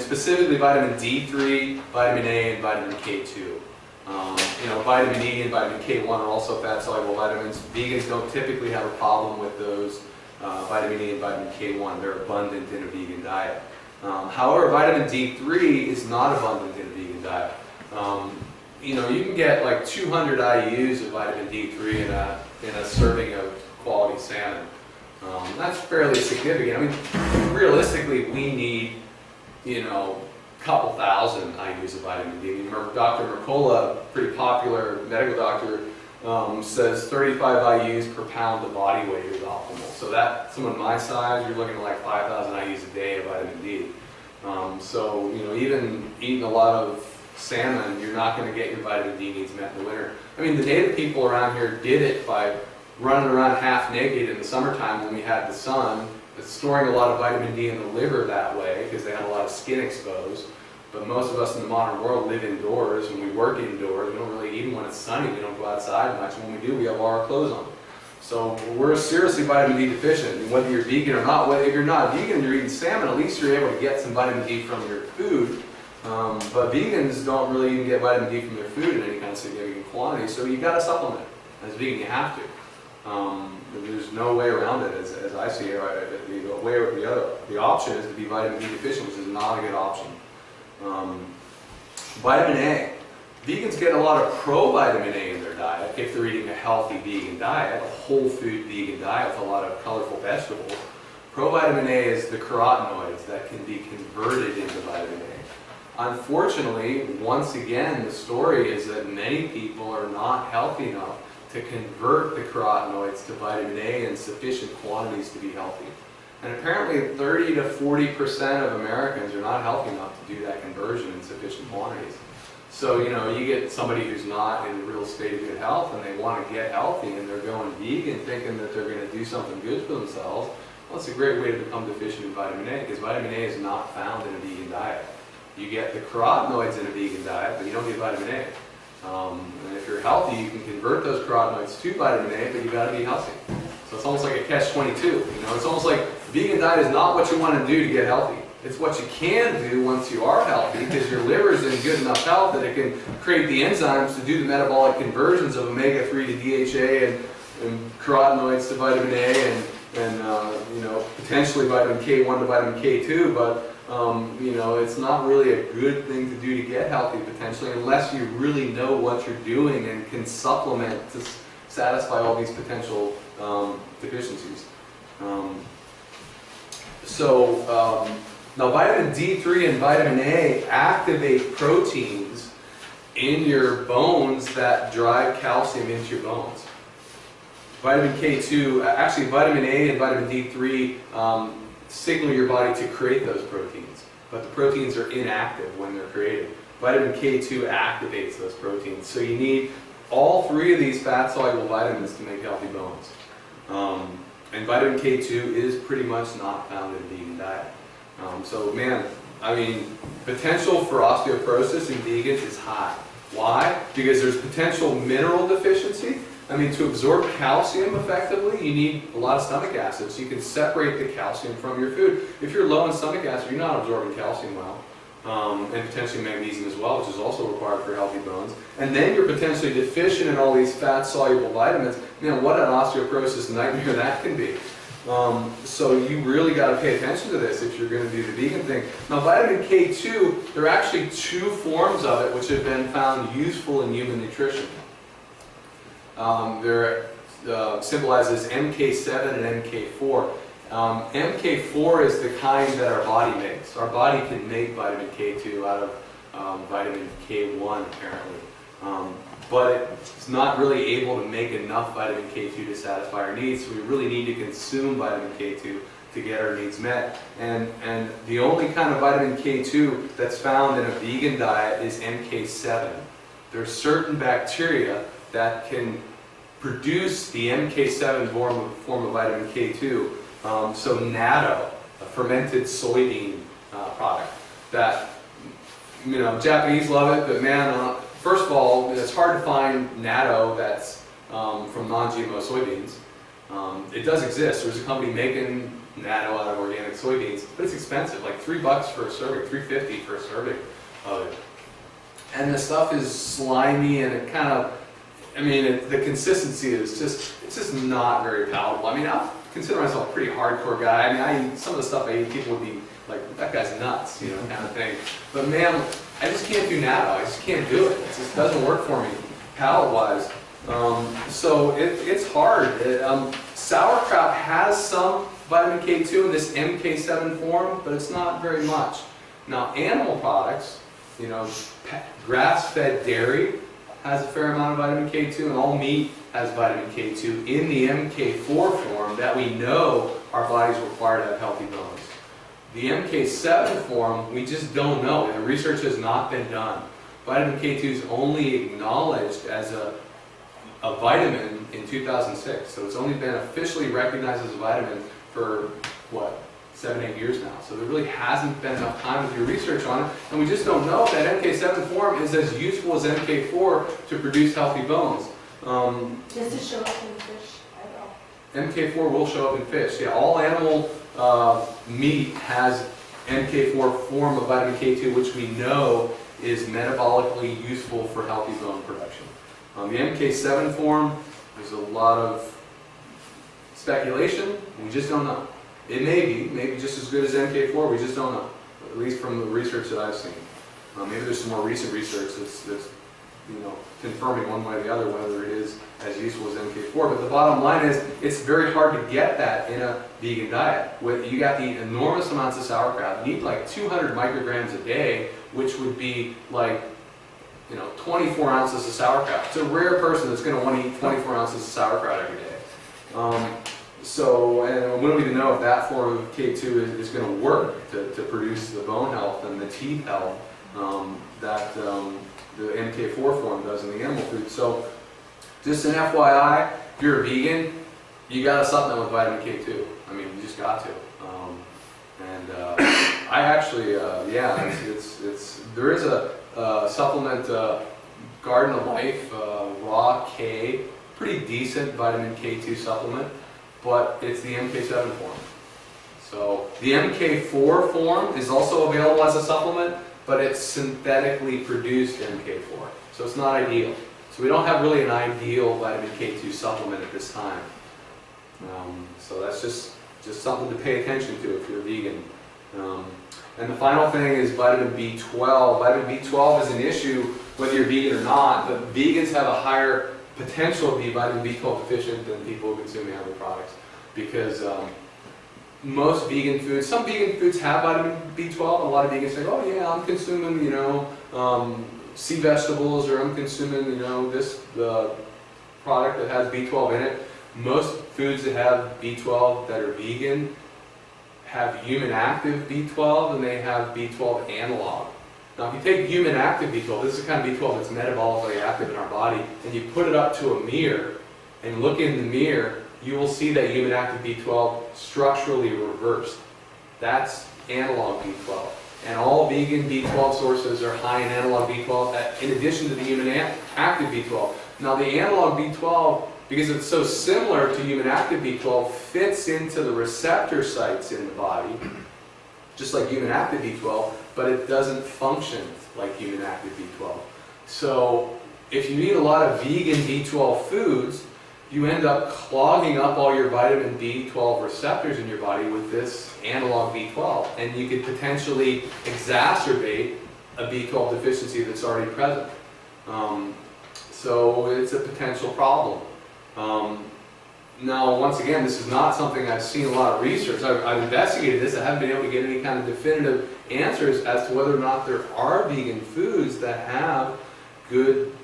Speaker 2: Specifically vitamin D3, vitamin A, and vitamin K2. Vitamin E and vitamin K1 are also fat-soluble vitamins. Vegans don't typically have a problem with those, vitamin E and vitamin K1. They're abundant in a vegan diet. However, vitamin D3 is not abundant in a vegan diet. You can get like 200 IUs of vitamin D3 in a serving of quality salmon. That's fairly significant. I mean, realistically, we need, couple thousand IUs of vitamin D. Dr. Mercola, pretty popular medical doctor, says 35 IUs per pound of body weight is optimal. So that, someone my size, you're looking at like 5,000 IUs a day of vitamin D. Even eating a lot of salmon, you're not going to get your vitamin D needs met in the winter. I mean, the native people around here did it by running around half naked in the summertime when we had the sun, storing a lot of vitamin D in the liver that way because they had a lot of skin exposed. But most of us in the modern world live indoors, and we work indoors. We don't really, even when it's sunny, we don't go outside much. And when we do, we have all our clothes on. So we're seriously vitamin D deficient. And whether you're vegan or not, if you're not vegan, you're eating salmon, at least you're able to get some vitamin D from your food. But vegans don't really even get vitamin D from their food in any kind of significant quantity. So you got to supplement. As a vegan, you have to. There's no way around it, as I see it. The option is to be vitamin D deficient, which is not a good option. Vitamin A. Vegans get a lot of provitamin A in their diet if they're eating a healthy vegan diet, a whole food vegan diet with a lot of colorful vegetables. Provitamin A is the carotenoids that can be converted into vitamin A. Unfortunately, once again, the story is that many people are not healthy enough to convert the carotenoids to vitamin A in sufficient quantities to be healthy. And apparently 30 to 40% of Americans are not healthy enough to do that conversion in sufficient quantities. So, you know, you get somebody who's not in a real state of good health and they want to get healthy and they're going vegan thinking that they're going to do something good for themselves. Well, it's a great way to become deficient in vitamin A, because vitamin A is not found in a vegan diet. You get the carotenoids in a vegan diet, but you don't get vitamin A. And if you're healthy, you can convert those carotenoids to vitamin A, but you got to be healthy. So it's almost like a catch-22. You know, it's almost like vegan diet is not what you want to do to get healthy. It's what you can do once you are healthy, because your liver is in good enough health that it can create the enzymes to do the metabolic conversions of omega-3 to DHA and carotenoids to vitamin A and you know, potentially vitamin K1 to vitamin K2, but you know, it's not really a good thing to do to get healthy potentially, unless you really know what you're doing and can supplement to satisfy all these potential deficiencies. Now vitamin D3 and vitamin A activate proteins in your bones that drive calcium into your bones. Vitamin K2, actually vitamin A and vitamin D3 signal your body to create those proteins, but the proteins are inactive when they're created. Vitamin K2 activates those proteins, so you need all three of these fat-soluble vitamins to make healthy bones. And vitamin K2 is pretty much not found in a vegan diet. So man, I mean, potential for osteoporosis in vegans is high. Why? Because there's potential mineral deficiency. I mean, to absorb calcium effectively, you need a lot of stomach acid, so you can separate the calcium from your food. If you're low in stomach acid, you're not absorbing calcium well, and potentially magnesium as well, which is also required for healthy bones. And then you're potentially deficient in all these fat-soluble vitamins. Man, what an osteoporosis nightmare that can be. So you really got to pay attention to this if you're going to do the vegan thing. Now vitamin K2, there are actually two forms of it which have been found useful in human nutrition. They're symbolized as MK7 and MK4. MK4 is the kind that our body makes. Our body can make vitamin K2 out of vitamin K1 apparently. But it's not really able to make enough vitamin K2 to satisfy our needs, so we really need to consume vitamin K2 to get our needs met. And the only kind of vitamin K2 that's found in a vegan diet is MK7. There are certain bacteria that can produce the MK7 form of vitamin K2. So natto, a fermented soybean product that, you know, Japanese love it, but man, first of all, it's hard to find natto that's from non-GMO soybeans. It does exist. There's a company making natto out of organic soybeans, but it's expensive, like $3 for a serving, $3.50 for a serving of it. And the stuff is slimy, and it kind of, I mean, the consistency is it's just not very palatable. I mean, I consider myself a pretty hardcore guy. I mean, some of the stuff I eat, people would be like, that guy's nuts, you know, kind of thing. But man, I just can't do natto. I just can't do it. It just doesn't work for me, palate-wise. So it's hard. Sauerkraut has some vitamin K2 in this MK7 form, but it's not very much. Now, animal products, you know, grass-fed dairy has a fair amount of vitamin K2, and all meat has vitamin K2 in the MK4 form that we know our bodies require to have healthy bones. The MK7 form, we just don't know. The research has not been done. Vitamin K2 is only acknowledged as a vitamin in 2006. So it's only been officially recognized as a vitamin for, what, 7-8 years now. So there really hasn't been enough time to do research on it. And we just don't know if that MK7 form is as useful as MK4 to produce healthy bones.
Speaker 3: Does it show up in fish at all?
Speaker 2: MK4 will show up in fish. Yeah, all animal meat has MK4 form of vitamin K2, which we know is metabolically useful for healthy bone production. The MK7 form, there's a lot of speculation. We just don't know. It may be just as good as MK4. We just don't know, at least from the research that I've seen. Maybe there's some more recent research that's you know, confirming one way or the other whether it is as useful as MK4. But the bottom line is, it's very hard to get that in a vegan diet. You got the enormous amounts of sauerkraut. You need like 200 micrograms a day, which would be like, you know, 24 ounces of sauerkraut. It's a rare person that's going to want to eat 24 ounces of sauerkraut every day. So, and we don't even know if that form of K2 is going to work to produce the bone health and the teeth health that the MK4 form does in the animal food. So just an FYI, if you're a vegan, you got to supplement with vitamin K2. I mean, you just got to. I actually, yeah, there is a supplement, Garden of Life, Raw K, pretty decent vitamin K2 supplement, but it's the MK7 form. So the MK4 form is also available as a supplement, but it's synthetically produced MK4, so it's not ideal. So we don't have really an ideal vitamin K2 supplement at this time. So that's just something to pay attention to if you're a vegan. And the final thing is vitamin B12. Vitamin B12 is an issue whether you're vegan or not, but vegans have a higher potential to be vitamin B12 deficient than people who consume animal products, because most vegan foods, some vegan foods have vitamin B12, and a lot of vegans say, oh yeah, I'm consuming, sea vegetables, or I'm consuming, this product that has B12 in it. Most foods that have B12 that are vegan have human active B12, and they have B12 analog. Now if you take human active B12, this is the kind of B12 that's metabolically active in our body, and you put it up to a mirror and look in the mirror, you will see that human active B12 structurally reversed. That's analog B12. And all vegan B12 sources are high in analog B12 in addition to the human active B12. Now the analog B12, because it's so similar to human active B12, fits into the receptor sites in the body, just like human active B12, but it doesn't function like human active B12. So if you eat a lot of vegan B12 foods, you end up clogging up all your vitamin B12 receptors in your body with this analog B12, and you could potentially exacerbate a B12 deficiency that's already present. So it's a potential problem. Now, once again, this is not something I've seen a lot of research. I've investigated this. I haven't been able to get any kind of definitive answers as to whether or not there are vegan foods that have good,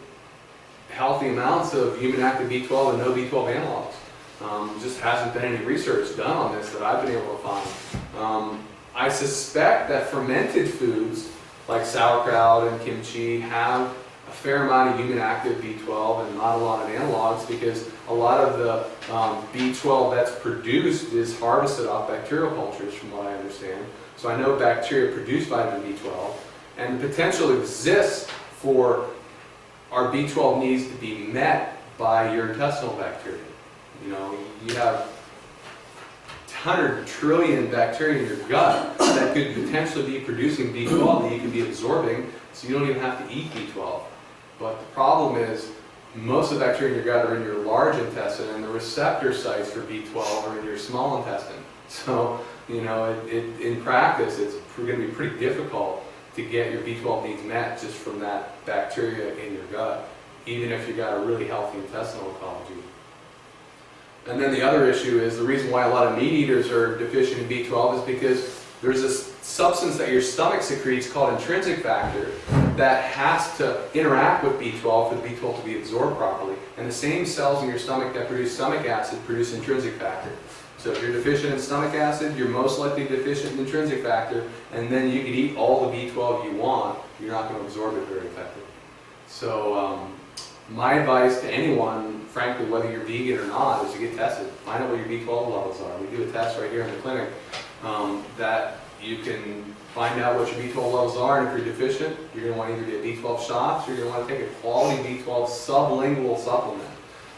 Speaker 2: healthy amounts of human active B12 and no B12 analogs. Just hasn't been any research done on this that I've been able to find. I suspect that fermented foods like sauerkraut and kimchi have a fair amount of human active B12 and not a lot of analogs, because a lot of the B12 that's produced is harvested off bacterial cultures, from what I understand. So I know bacteria produce vitamin B12, and the potential exists for our B12 needs to be met by your intestinal bacteria. You have 100 trillion bacteria in your gut that could potentially be producing B12 that you could be absorbing, so you don't even have to eat B12. But the problem is, most of the bacteria in your gut are in your large intestine, and the receptor sites for B12 are in your small intestine. So, in practice, it's going to be pretty difficult to get your B12 needs met just from that bacteria in your gut, even if you've got a really healthy intestinal ecology. And then the other issue is the reason why a lot of meat eaters are deficient in B12 is because there's this substance that your stomach secretes called intrinsic factor that has to interact with B12 for the B12 to be absorbed properly. And the same cells in your stomach that produce stomach acid produce intrinsic factor. So if you're deficient in stomach acid, you're most likely deficient in intrinsic factor, and then you can eat all the B12 you want, you're not going to absorb it very effectively. So my advice to anyone, frankly, whether you're vegan or not, is to get tested. Find out what your B12 levels are. We do a test right here in the clinic that you can find out what your B12 levels are, and if you're deficient, you're going to want to either get B12 shots, or you're going to want to take a quality B12 sublingual supplement.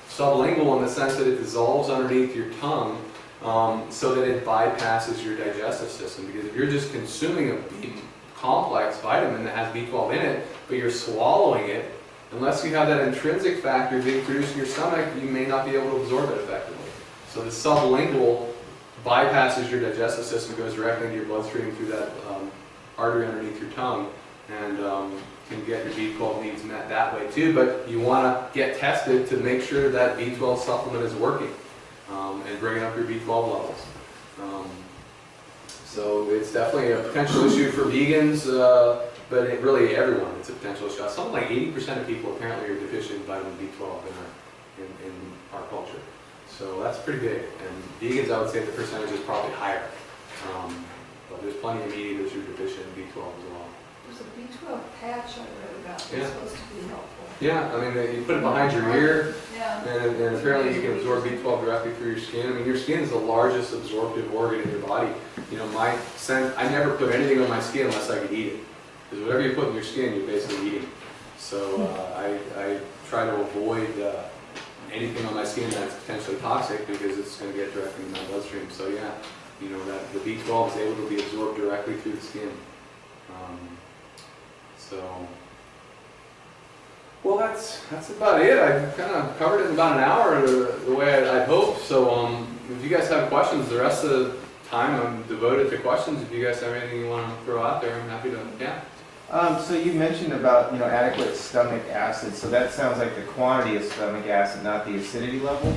Speaker 2: Sublingual in the sense that it dissolves underneath your tongue, so that it bypasses your digestive system. Because if you're just consuming a complex vitamin that has B12 in it, but you're swallowing it, unless you have that intrinsic factor being produced in your stomach, you may not be able to absorb it effectively. So the sublingual bypasses your digestive system, goes directly into your bloodstream through that artery underneath your tongue, and can get your B12 needs met that way too. But you want to get tested to make sure that B12 supplement is working, and bringing up your B12 levels. So it's definitely a potential issue for vegans, but really everyone, it's a potential issue. Something like 80% of people apparently are deficient in vitamin B12 in our culture. So that's pretty big. And vegans, I would say the percentage is probably higher. But there's plenty of meat eaters who are deficient in B12 as well.
Speaker 4: There's a B12 patch I read about,
Speaker 2: Yeah.
Speaker 4: it's supposed to be helpful.
Speaker 2: Yeah, I mean, you put it behind your ear,
Speaker 4: Yeah.
Speaker 2: and apparently you can absorb B12 directly through your skin. I mean, your skin is the largest absorptive organ in your body. You know, I never put anything on my skin unless I could eat it. Because whatever you put in your skin, you're basically eating. So I try to avoid anything on my skin that's potentially toxic because it's going to get directly in my bloodstream. So yeah, you know, that the B12 is able to be absorbed directly through the skin. Well, that's about it. I've kind of covered it in about an hour the way I'd hoped. So if you guys have questions, the rest of the time I'm devoted to questions. If you guys have anything you want to throw out there, I'm happy to, yeah.
Speaker 5: So you mentioned about, you know, adequate stomach acid. So that sounds like the quantity of stomach acid, not the acidity level?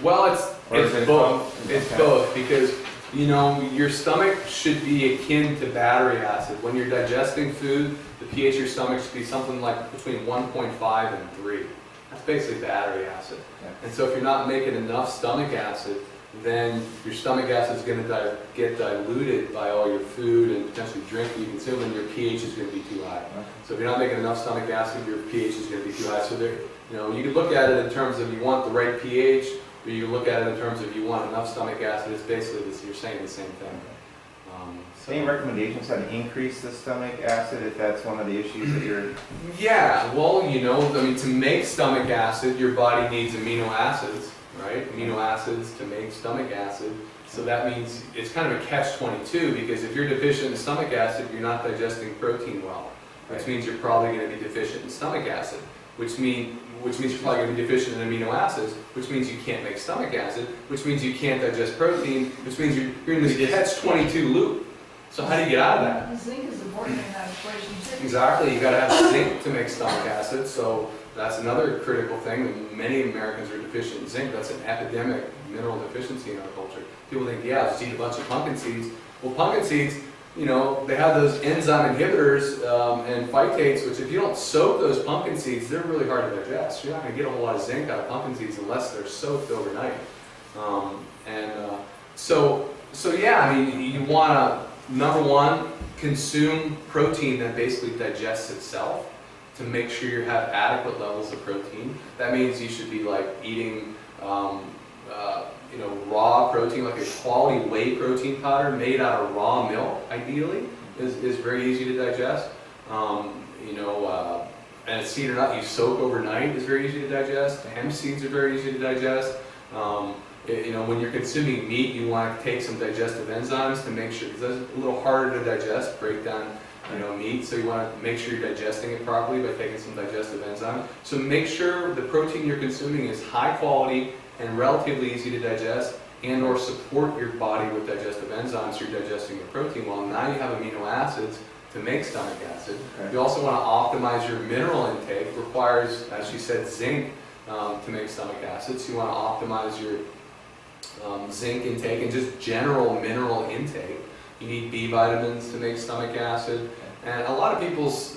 Speaker 2: Well,
Speaker 5: Or is
Speaker 2: it's
Speaker 5: it
Speaker 2: both. It's
Speaker 5: Okay.
Speaker 2: both because, you know, your stomach should be akin to battery acid. When you're digesting food, the pH of your stomach should be something like between 1.5 and 3. That's basically battery acid.
Speaker 5: Yeah.
Speaker 2: And so if you're not making enough stomach acid, then your stomach acid is going to get diluted by all your food and potentially drink you consume, and your pH is going to be too high.
Speaker 5: Okay.
Speaker 2: So if you're not making enough stomach acid, your pH is going to be too high. So there, you know, you can look at it in terms of you want the right pH, or you can look at it in terms of you want enough stomach acid. It's basically this, you're saying the same thing.
Speaker 5: Any recommendations how to increase the stomach acid if that's one of the issues that you're...
Speaker 2: Yeah, well, you know, I mean, to make stomach acid, your body needs amino acids, right? Amino acids to make stomach acid. So that means it's kind of a catch-22 because if you're deficient in stomach acid, you're not digesting protein well, which means you're probably going to be deficient in stomach acid, which means you're probably going to be deficient in amino acids, which means you can't make stomach acid, which means you can't digest protein, which means you're in this catch-22 loop. So how do you get out of that?
Speaker 4: Zinc is important in that equation too.
Speaker 2: Exactly, you got to have zinc to make stomach acid, so that's another critical thing. Many Americans are deficient in zinc. That's an epidemic mineral deficiency in our culture. People think, yeah, just eat a bunch of pumpkin seeds. Well, pumpkin seeds, you know, they have those enzyme inhibitors and phytates, which if you don't soak those pumpkin seeds, they're really hard to digest. You're not going to get a whole lot of zinc out of pumpkin seeds unless they're soaked overnight. So yeah, I mean, you want to, number one, consume protein that basically digests itself to make sure you have adequate levels of protein. That means you should be like eating, you know, raw protein, like a quality whey protein powder made out of raw milk, ideally, is very easy to digest. You know, and a seed or nut you soak overnight is very easy to digest. Hemp seeds are very easy to digest. You know, when you're consuming meat, you want to take some digestive enzymes to make sure, because it's a little harder to digest, break down, you know, meat. So you want to make sure you're digesting it properly by taking some digestive enzymes. So make sure the protein you're consuming is high quality and relatively easy to digest, and or support your body with digestive enzymes so you're digesting your protein well. Now you have amino acids to make stomach acid.
Speaker 5: Okay.
Speaker 2: You also want to optimize your mineral intake. Requires, as she said, zinc to make stomach acid. So you want to optimize your zinc intake and just general mineral intake. You need B vitamins to make stomach acid. And a lot of people's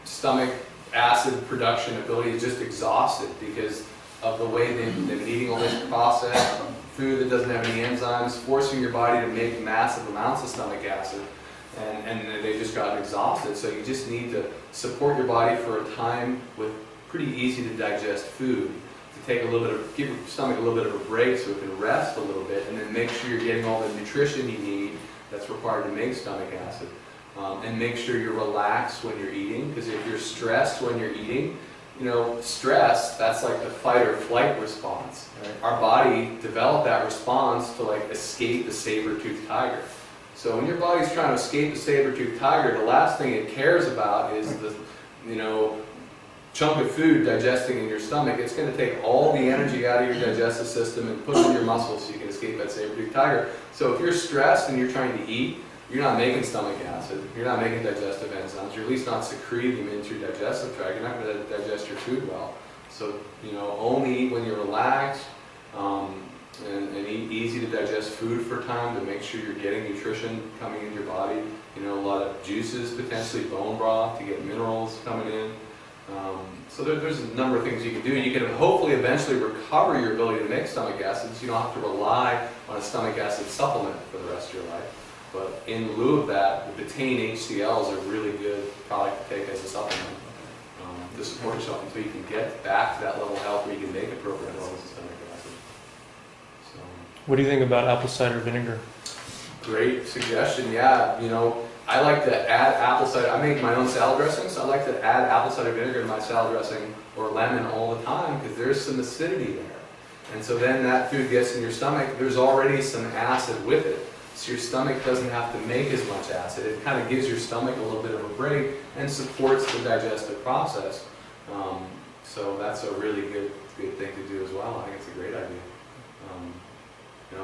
Speaker 2: stomach acid production ability is just exhausted because of the way they've been eating all this processed food that doesn't have any enzymes, forcing your body to make massive amounts of stomach acid. And they've just gotten exhausted. So you just need to support your body for a time with pretty easy to digest food. Take a little bit of, give your stomach a little bit of a break so it can rest a little bit, and then make sure you're getting all the nutrition you need that's required to make stomach acid. And make sure you're relaxed when you're eating, because if you're stressed when you're eating, you know, stress, that's like the fight or flight response.
Speaker 5: Right.
Speaker 2: Our body developed that response to like escape the saber-toothed tiger. So when your body's trying to escape the saber-toothed tiger, the last thing it cares about is the, you know, chunk of food digesting in your stomach. It's going to take all the energy out of your digestive system and put it in your muscles so you can escape that saber-toothed tiger. So if you're stressed and you're trying to eat, you're not making stomach acid, you're not making digestive enzymes, you're at least not secreting them into your digestive tract, you're not going to digest your food well. So, you know, only eat when you're relaxed and eat easy to digest food for time to make sure you're getting nutrition coming into your body. You know, a lot of juices, potentially bone broth to get minerals coming in. So there's a number of things you can do. You can hopefully eventually recover your ability to make stomach acids. You don't have to rely on a stomach acid supplement for the rest of your life. But in lieu of that, the betaine HCl is a really good product to take as a supplement to support yourself until you can get back to that level of health where you can make appropriate levels of stomach acid. So,
Speaker 1: What do you think about apple cider vinegar?
Speaker 2: great suggestion. Yeah, I like to add apple cider. I make my own salad dressing, so I like to add apple cider vinegar to my salad dressing or lemon all the time because there's some acidity there. And so then that food gets in your stomach, there's already some acid with it. So your stomach doesn't have to make as much acid. It kind of gives your stomach a little bit of a break and supports the digestive process. So that's a really good thing to do as well. I think it's a great idea.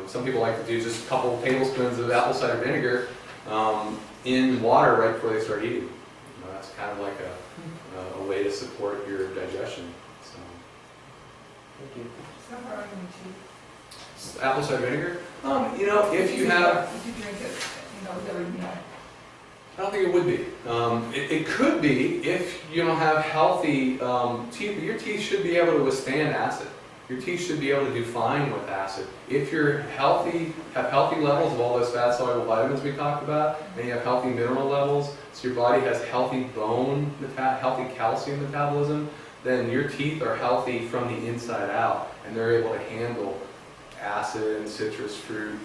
Speaker 2: Some people like to do just a couple of tablespoons of apple cider vinegar in water right before they start eating. That's kind of like a way to support your digestion. So,
Speaker 5: Thank you.
Speaker 4: So hard on your teeth.
Speaker 2: apple cider vinegar. If you have,
Speaker 4: If you drink it, with every meal.
Speaker 2: I don't think it would be. It could be if you don't have healthy teeth. Your teeth should be able to withstand acid. Your teeth should be able to do fine with acid. If you're healthy, have healthy levels of all those fat-soluble vitamins we talked about, and you have healthy mineral levels, so your body has healthy healthy calcium metabolism, then your teeth are healthy from the inside out, and they're able to handle acid and citrus fruit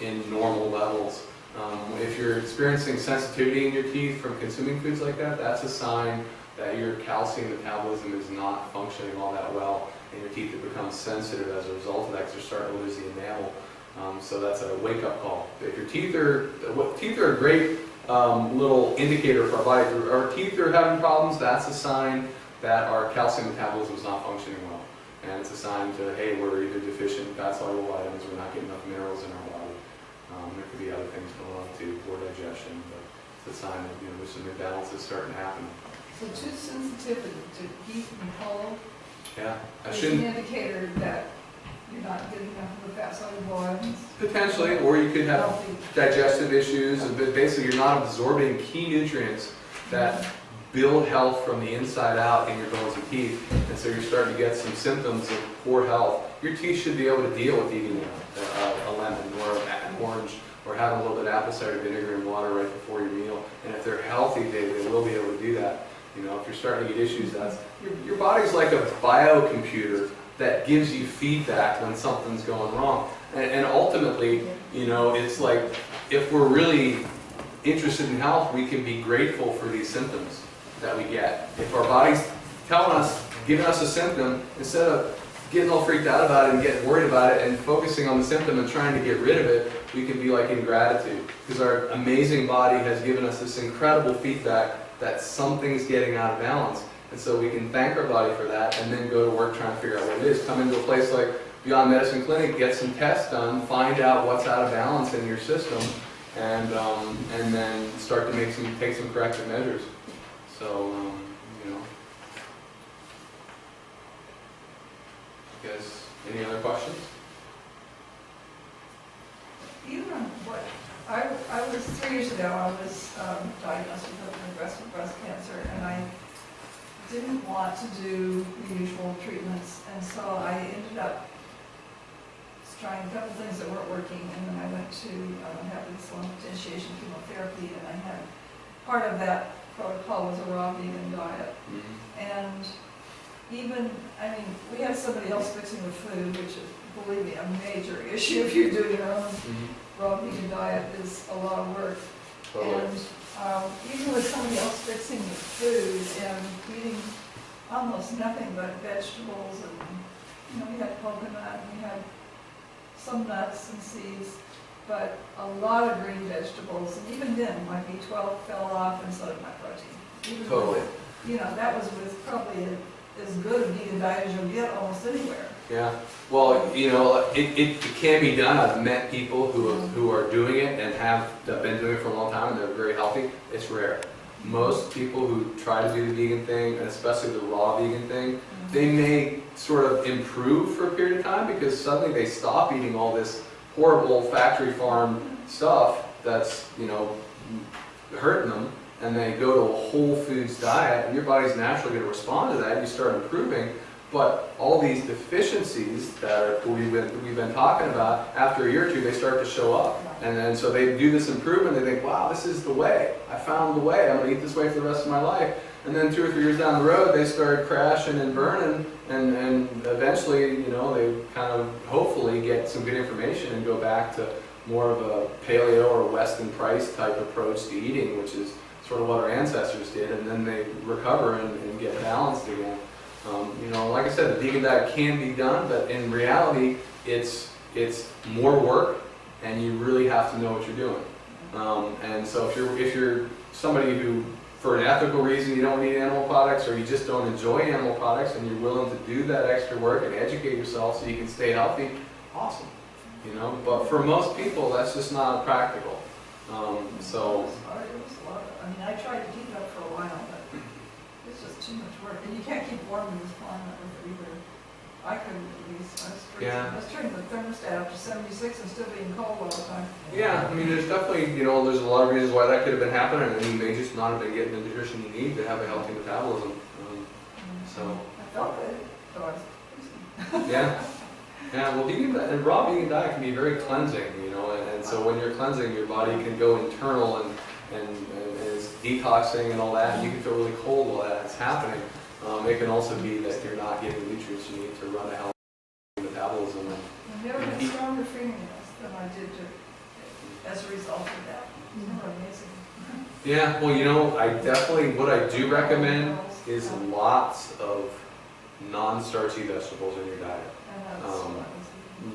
Speaker 2: in normal levels. If you're experiencing sensitivity in your teeth from consuming foods like that, that's a sign that your calcium metabolism is not functioning all that well, and your teeth have become sensitive as a result of that because you're starting to lose the enamel. So that's a wake-up call. If your teeth are a great little indicator for our body. If our teeth are having problems, that's a sign that our calcium metabolism is not functioning well. And it's a sign to, hey, we're either deficient in fat-soluble vitamins, we're not getting enough minerals in our body. There could be other things going on too, poor digestion, but it's a sign that there's some imbalances starting to happen.
Speaker 4: So tooth sensitivity to heat and cold
Speaker 2: Yeah, I
Speaker 4: is an
Speaker 2: shouldn't
Speaker 4: indicator that you're not getting enough of the fat soluble vitamins.
Speaker 2: potentially, or you could have
Speaker 4: Healthy.
Speaker 2: digestive issues, but basically you're not absorbing key nutrients that build health from the inside out in your bones and teeth, and so you're starting to get some symptoms of poor health. Your teeth should be able to deal with eating a lemon or an orange or having a little bit of apple cider vinegar and water right before your meal, and if they're healthy, they will be able to do that. If you're starting to get issues, that's your body's like a biocomputer that gives you feedback when something's going wrong, and ultimately, it's like if we're really interested in health, we can be grateful for these symptoms that we get. If our body's giving us a symptom, instead of getting all freaked out about it and getting worried about it and focusing on the symptom and trying to get rid of it, we can be like in gratitude because our amazing body has given us this incredible feedback that something's getting out of balance. And so we can thank our body for that and then go to work trying to figure out what it is. Come into a place like Beyond Medicine Clinic, get some tests done, find out what's out of balance in your system, and then start to take some corrective measures. So, guys, any other questions?
Speaker 4: Even on what, I was 3 years ago, I was diagnosed with aggressive breast cancer, and I didn't want to do the usual treatments, and so I ended up trying a couple things that weren't working, and then I went to have this lump initiation chemotherapy, and I had part of that protocol was a raw vegan diet. And we have somebody else fixing the food, which is, believe me, a major issue if you're doing your own raw vegan diet is a lot of work.
Speaker 2: Totally.
Speaker 4: And even with somebody else fixing the food and eating almost nothing but vegetables, and we had coconut, and we had some nuts and seeds, but a lot of green vegetables, and even then my B12 fell off, and so did my protein. Even
Speaker 2: Totally.
Speaker 4: that was with probably as good a vegan diet as you'll get almost anywhere.
Speaker 2: Yeah. Well, it can be done. I've met people who are doing it and have been doing it for a long time, and they're very healthy. It's rare. Most people who try to do the vegan thing, and especially the raw vegan thing, they may sort of improve for a period of time because suddenly they stop eating all this horrible factory farm stuff that's hurting them, and they go to a whole foods diet, and your body's naturally going to respond to that, and you start improving. But all these deficiencies that we've been talking about, after a year or two, they start to show up. And so they do this improvement, they think, wow, this is the way. I found the way, I'm gonna eat this way for the rest of my life. And then 2 or 3 years down the road, they start crashing and burning, and eventually, you know, they kind of hopefully get some good information and go back to more of a paleo or Weston Price type approach to eating, which is sort of what our ancestors did, and then they recover and get balanced again. You know, like I said, the vegan diet can be done, but in reality, it's more work, and you really have to know what you're doing. And so if you're somebody who, for an ethical reason, you don't eat animal products, or you just don't enjoy animal products, and you're willing to do that extra work and educate yourself so you can stay healthy, awesome. You know, but for most people, that's just not practical. So.
Speaker 4: It was hard. It was a lot of, I mean, I tried to keep it up for a while, but it's just too much work. And you can't keep warm in this climate with it either. I couldn't at least. I was turning the thermostat up to 76 and still being cold all the time.
Speaker 2: Yeah, I mean, there's definitely, you know, there's a lot of reasons why that could have been happening, and you may just not have been getting the nutrition you need to have a healthy metabolism. So.
Speaker 4: I felt good, so I was freezing.
Speaker 2: Yeah. Yeah, well, and raw vegan diet can be very cleansing, you know, and so when you're cleansing, your body can go internal and it's detoxing and all that, and you can feel really cold while that's happening. It can also be that you're not getting the nutrients you need to run a healthy metabolism.
Speaker 4: I've never had stronger feelings than I did as a result of that. It's never amazing.
Speaker 2: Yeah, well, you know, what I do recommend is lots of non-starchy vegetables in your diet.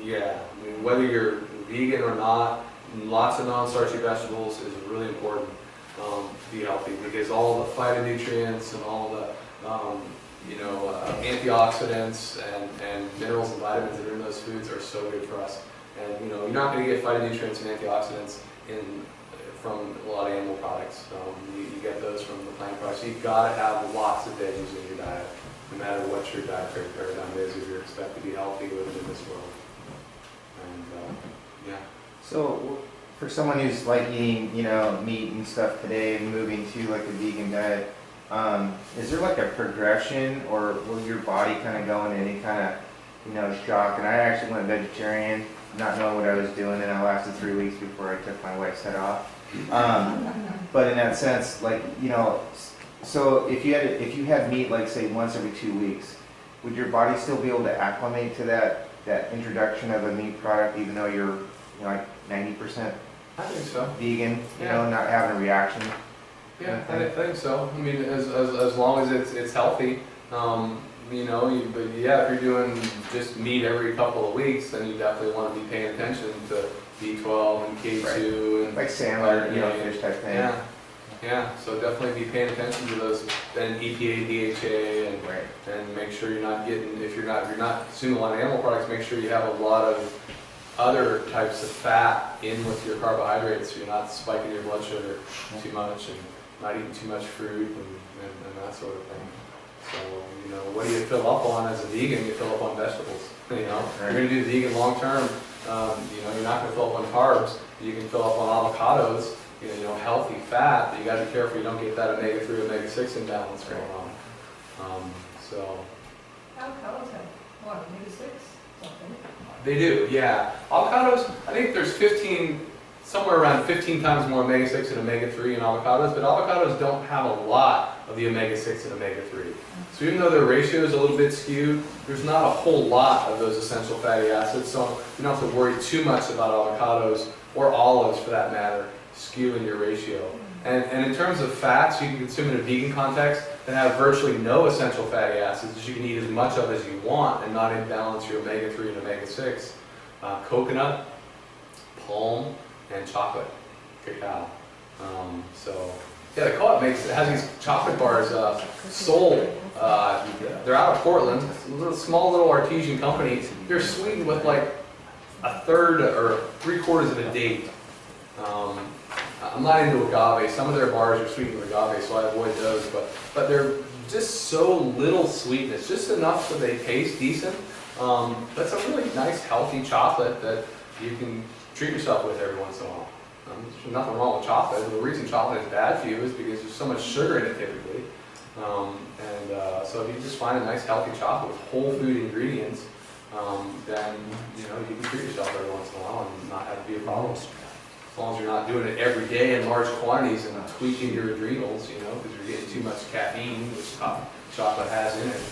Speaker 2: Yeah, I mean, whether you're vegan or not, lots of non-starchy vegetables is really important to be healthy, because all the phytonutrients and all the antioxidants and minerals and vitamins that are in those foods are so good for us. And you know, you're not going to get phytonutrients and antioxidants from a lot of animal products. You get those from the plant products. So you've got to have lots of veggies in your diet, no matter what your dietary paradigm is, if you're expected to be healthy living in this world. And yeah.
Speaker 5: So for someone who's like eating, you know, meat and stuff today and moving to like a vegan diet, is there like a progression, or will your body kind of go into any kind of, you know, shock? And I actually went vegetarian, not knowing what I was doing, and I lasted 3 weeks before I took my wife's head off. But in that sense, like, you know, so if you had meat, like say once every 2 weeks, would your body still be able to acclimate to that introduction of a meat product, even though you're, you know, like 90%
Speaker 2: I think so.
Speaker 5: vegan, you
Speaker 2: Yeah.
Speaker 5: know, not having a reaction?
Speaker 2: Yeah, I think so. I mean, as long as it's healthy, you know. But yeah, if you're doing just meat every couple of weeks, then you definitely want to be paying attention to B12 and K2 and
Speaker 5: Like salmon, you know, fish type thing.
Speaker 2: yeah, yeah. So definitely be paying attention to those, and EPA, DHA, and make sure you're not getting, if you're not consuming a lot of animal products, make sure you have a lot of other types of fat in with your carbohydrates, so you're not spiking your blood sugar too much and not eating too much fruit and that sort of thing. So, you know, what do you fill up on as a vegan? You fill up on vegetables. You know, if you're going to do vegan long term, you know, you're not going to fill up on carbs. You can fill up on avocados, you know, healthy fat, but you got to be careful you don't get that omega-3, omega-6 imbalance going on. So.
Speaker 4: Avocados have, what, omega-6? Something.
Speaker 2: They do, yeah. Avocados, I think there's somewhere around 15 times more omega-6 and omega-3 in avocados, but avocados don't have a lot of the omega-6 and omega-3. So even though their ratio is a little bit skewed, there's not a whole lot of those essential fatty acids, so you don't have to worry too much about avocados, or olives for that matter, skewing your ratio. And in terms of fats, you can consume in a vegan context that have virtually no essential fatty acids, that you can eat as much of as you want and not imbalance your omega-3 and omega-6. Coconut, palm, and chocolate, cacao. So yeah, the co-op it has these chocolate bars sold. They're out of Portland, small little artesian company. They're sweetened with like a third or 3/4 of a date. I'm not into agave. Some of their bars are sweetened with agave, so I avoid those. But they're just so little sweetness, just enough so they taste decent. That's a really nice, healthy chocolate that you can treat yourself with every once in a while. There's nothing wrong with chocolate. The reason chocolate is bad for you is because there's so much sugar in it typically. So if you just find a nice healthy chocolate with whole food ingredients, then you can treat yourself every once in a while and not have to be a problem. As long as you're not doing it every day in large quantities and tweaking your adrenals, because you're getting too much caffeine, which chocolate has in it.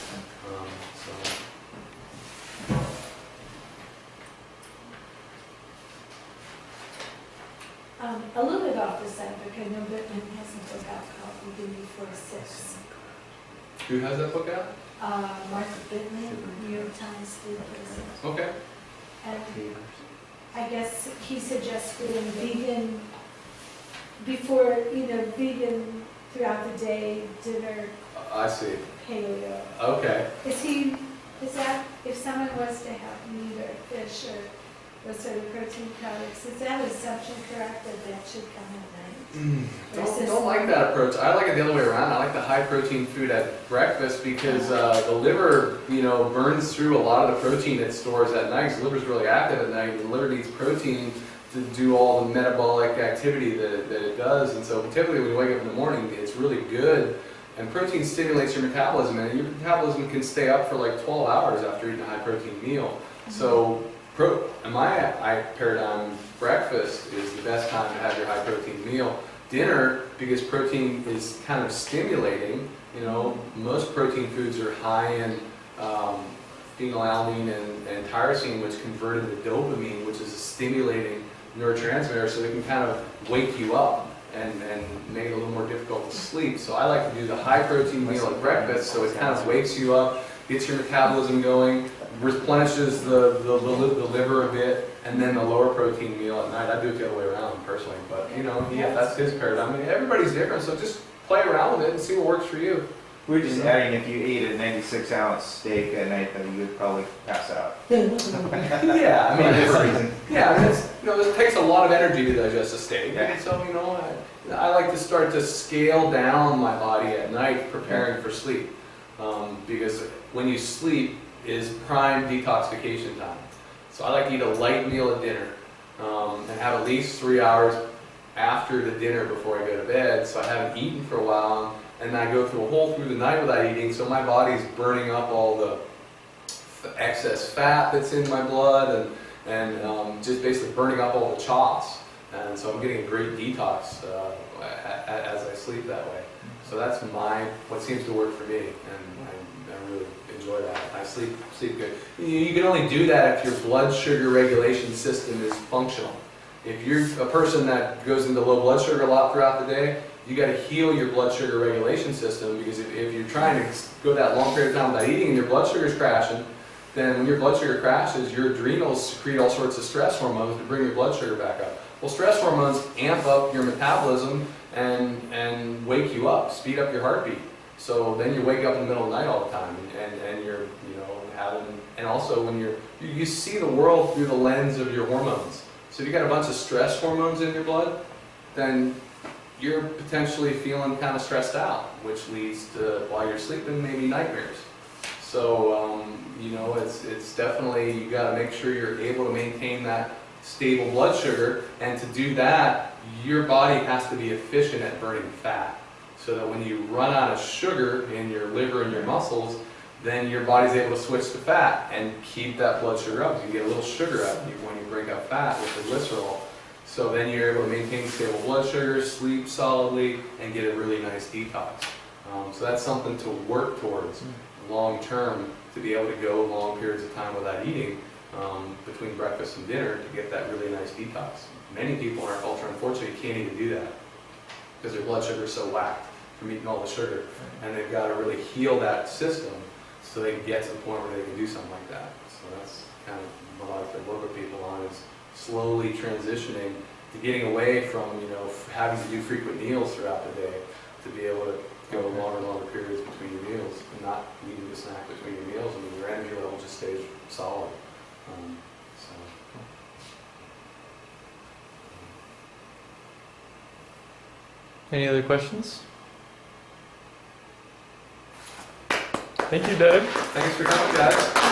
Speaker 3: A little bit off the subject, I know Whitman has a book out called Even Before 6.
Speaker 2: Who has that book out?
Speaker 3: Martha Whitman, New York Times Food Critic.
Speaker 2: Okay.
Speaker 3: And I guess he suggested in vegan, before, vegan throughout the day, dinner,
Speaker 2: I see.
Speaker 3: paleo.
Speaker 2: Okay.
Speaker 3: Is that, if someone was to have meat or fish or those sort of protein products, is that assumption correct that should come at night?
Speaker 2: Don't like that approach. I like it the other way around. I like the high protein food at breakfast because the liver, burns through a lot of the protein it stores at night. So the liver's really active at night. The liver needs protein to do all the metabolic activity that it does. And so typically when you wake up in the morning, it's really good. And protein stimulates your metabolism, and your metabolism can stay up for like 12 hours after eating a high protein meal. So in my paradigm, breakfast is the best time to have your high protein meal. Dinner, because protein is kind of stimulating, most protein foods are high in phenylalanine and tyrosine, which convert into dopamine, which is a stimulating neurotransmitter, so it can kind of wake you up and make it a little more difficult to sleep. So I like to do the high protein meal at breakfast, so it kind of wakes you up, gets your metabolism going, replenishes the liver a bit, and then the lower protein meal at night. I do it the other way around personally, but that's his paradigm. I mean, everybody's different, so just play around with it and see what works for you.
Speaker 5: We're just adding, if you ate a 96-ounce steak at night, then you would probably pass out.
Speaker 2: Yeah, I mean, it takes a lot of energy to digest a steak, and so I like to start to scale down my body at night, preparing for sleep, because when you sleep is prime detoxification time. So I like to eat a light meal at dinner, and have at least 3 hours after the dinner before I go to bed, so I haven't eaten for a while. And I go through the night without eating, so my body's burning up all the excess fat that's in my blood and just basically burning up all the chops. And so I'm getting a great detox as I sleep that way. So that's what seems to work for me, and I really enjoy that. I sleep good. You can only do that if your blood sugar regulation system is functional. If you're a person that goes into low blood sugar a lot throughout the day, you got to heal your blood sugar regulation system, because if you're trying to go that long period of time without eating and your blood sugar is crashing, then when your blood sugar crashes, your adrenals secrete all sorts of stress hormones to bring your blood sugar back up. Well, stress hormones amp up your metabolism and wake you up, speed up your heartbeat. So then you wake up in the middle of the night all the time, and you're and also when you see the world through the lens of your hormones. So if you got a bunch of stress hormones in your blood, then you're potentially feeling kind of stressed out, which leads to, while you're sleeping, maybe nightmares. So, it's definitely, you got to make sure you're able to maintain that stable blood sugar, and to do that, your body has to be efficient at burning fat, so that when you run out of sugar in your liver and your muscles, then your body's able to switch to fat and keep that blood sugar up. You get a little sugar up when you break up fat with the glycerol. So then you're able to maintain stable blood sugar, sleep solidly, and get a really nice detox. So that's something to work towards long term, to be able to go long periods of time without eating between breakfast and dinner to get that really nice detox. Many people in our culture, unfortunately, can't even do that because their blood sugar is so whacked from eating all the sugar. And they've got to really heal that system so they can get to the point where they can do something like that. So that's kind of what I like to work with people on, is slowly transitioning to getting away from, having to do frequent meals throughout the day, to be able to go longer and longer periods between your meals and not needing to snack between your meals. I mean, your energy level just stays solid.
Speaker 1: Any other questions? Thank you, Doug.
Speaker 2: Thanks for coming, guys.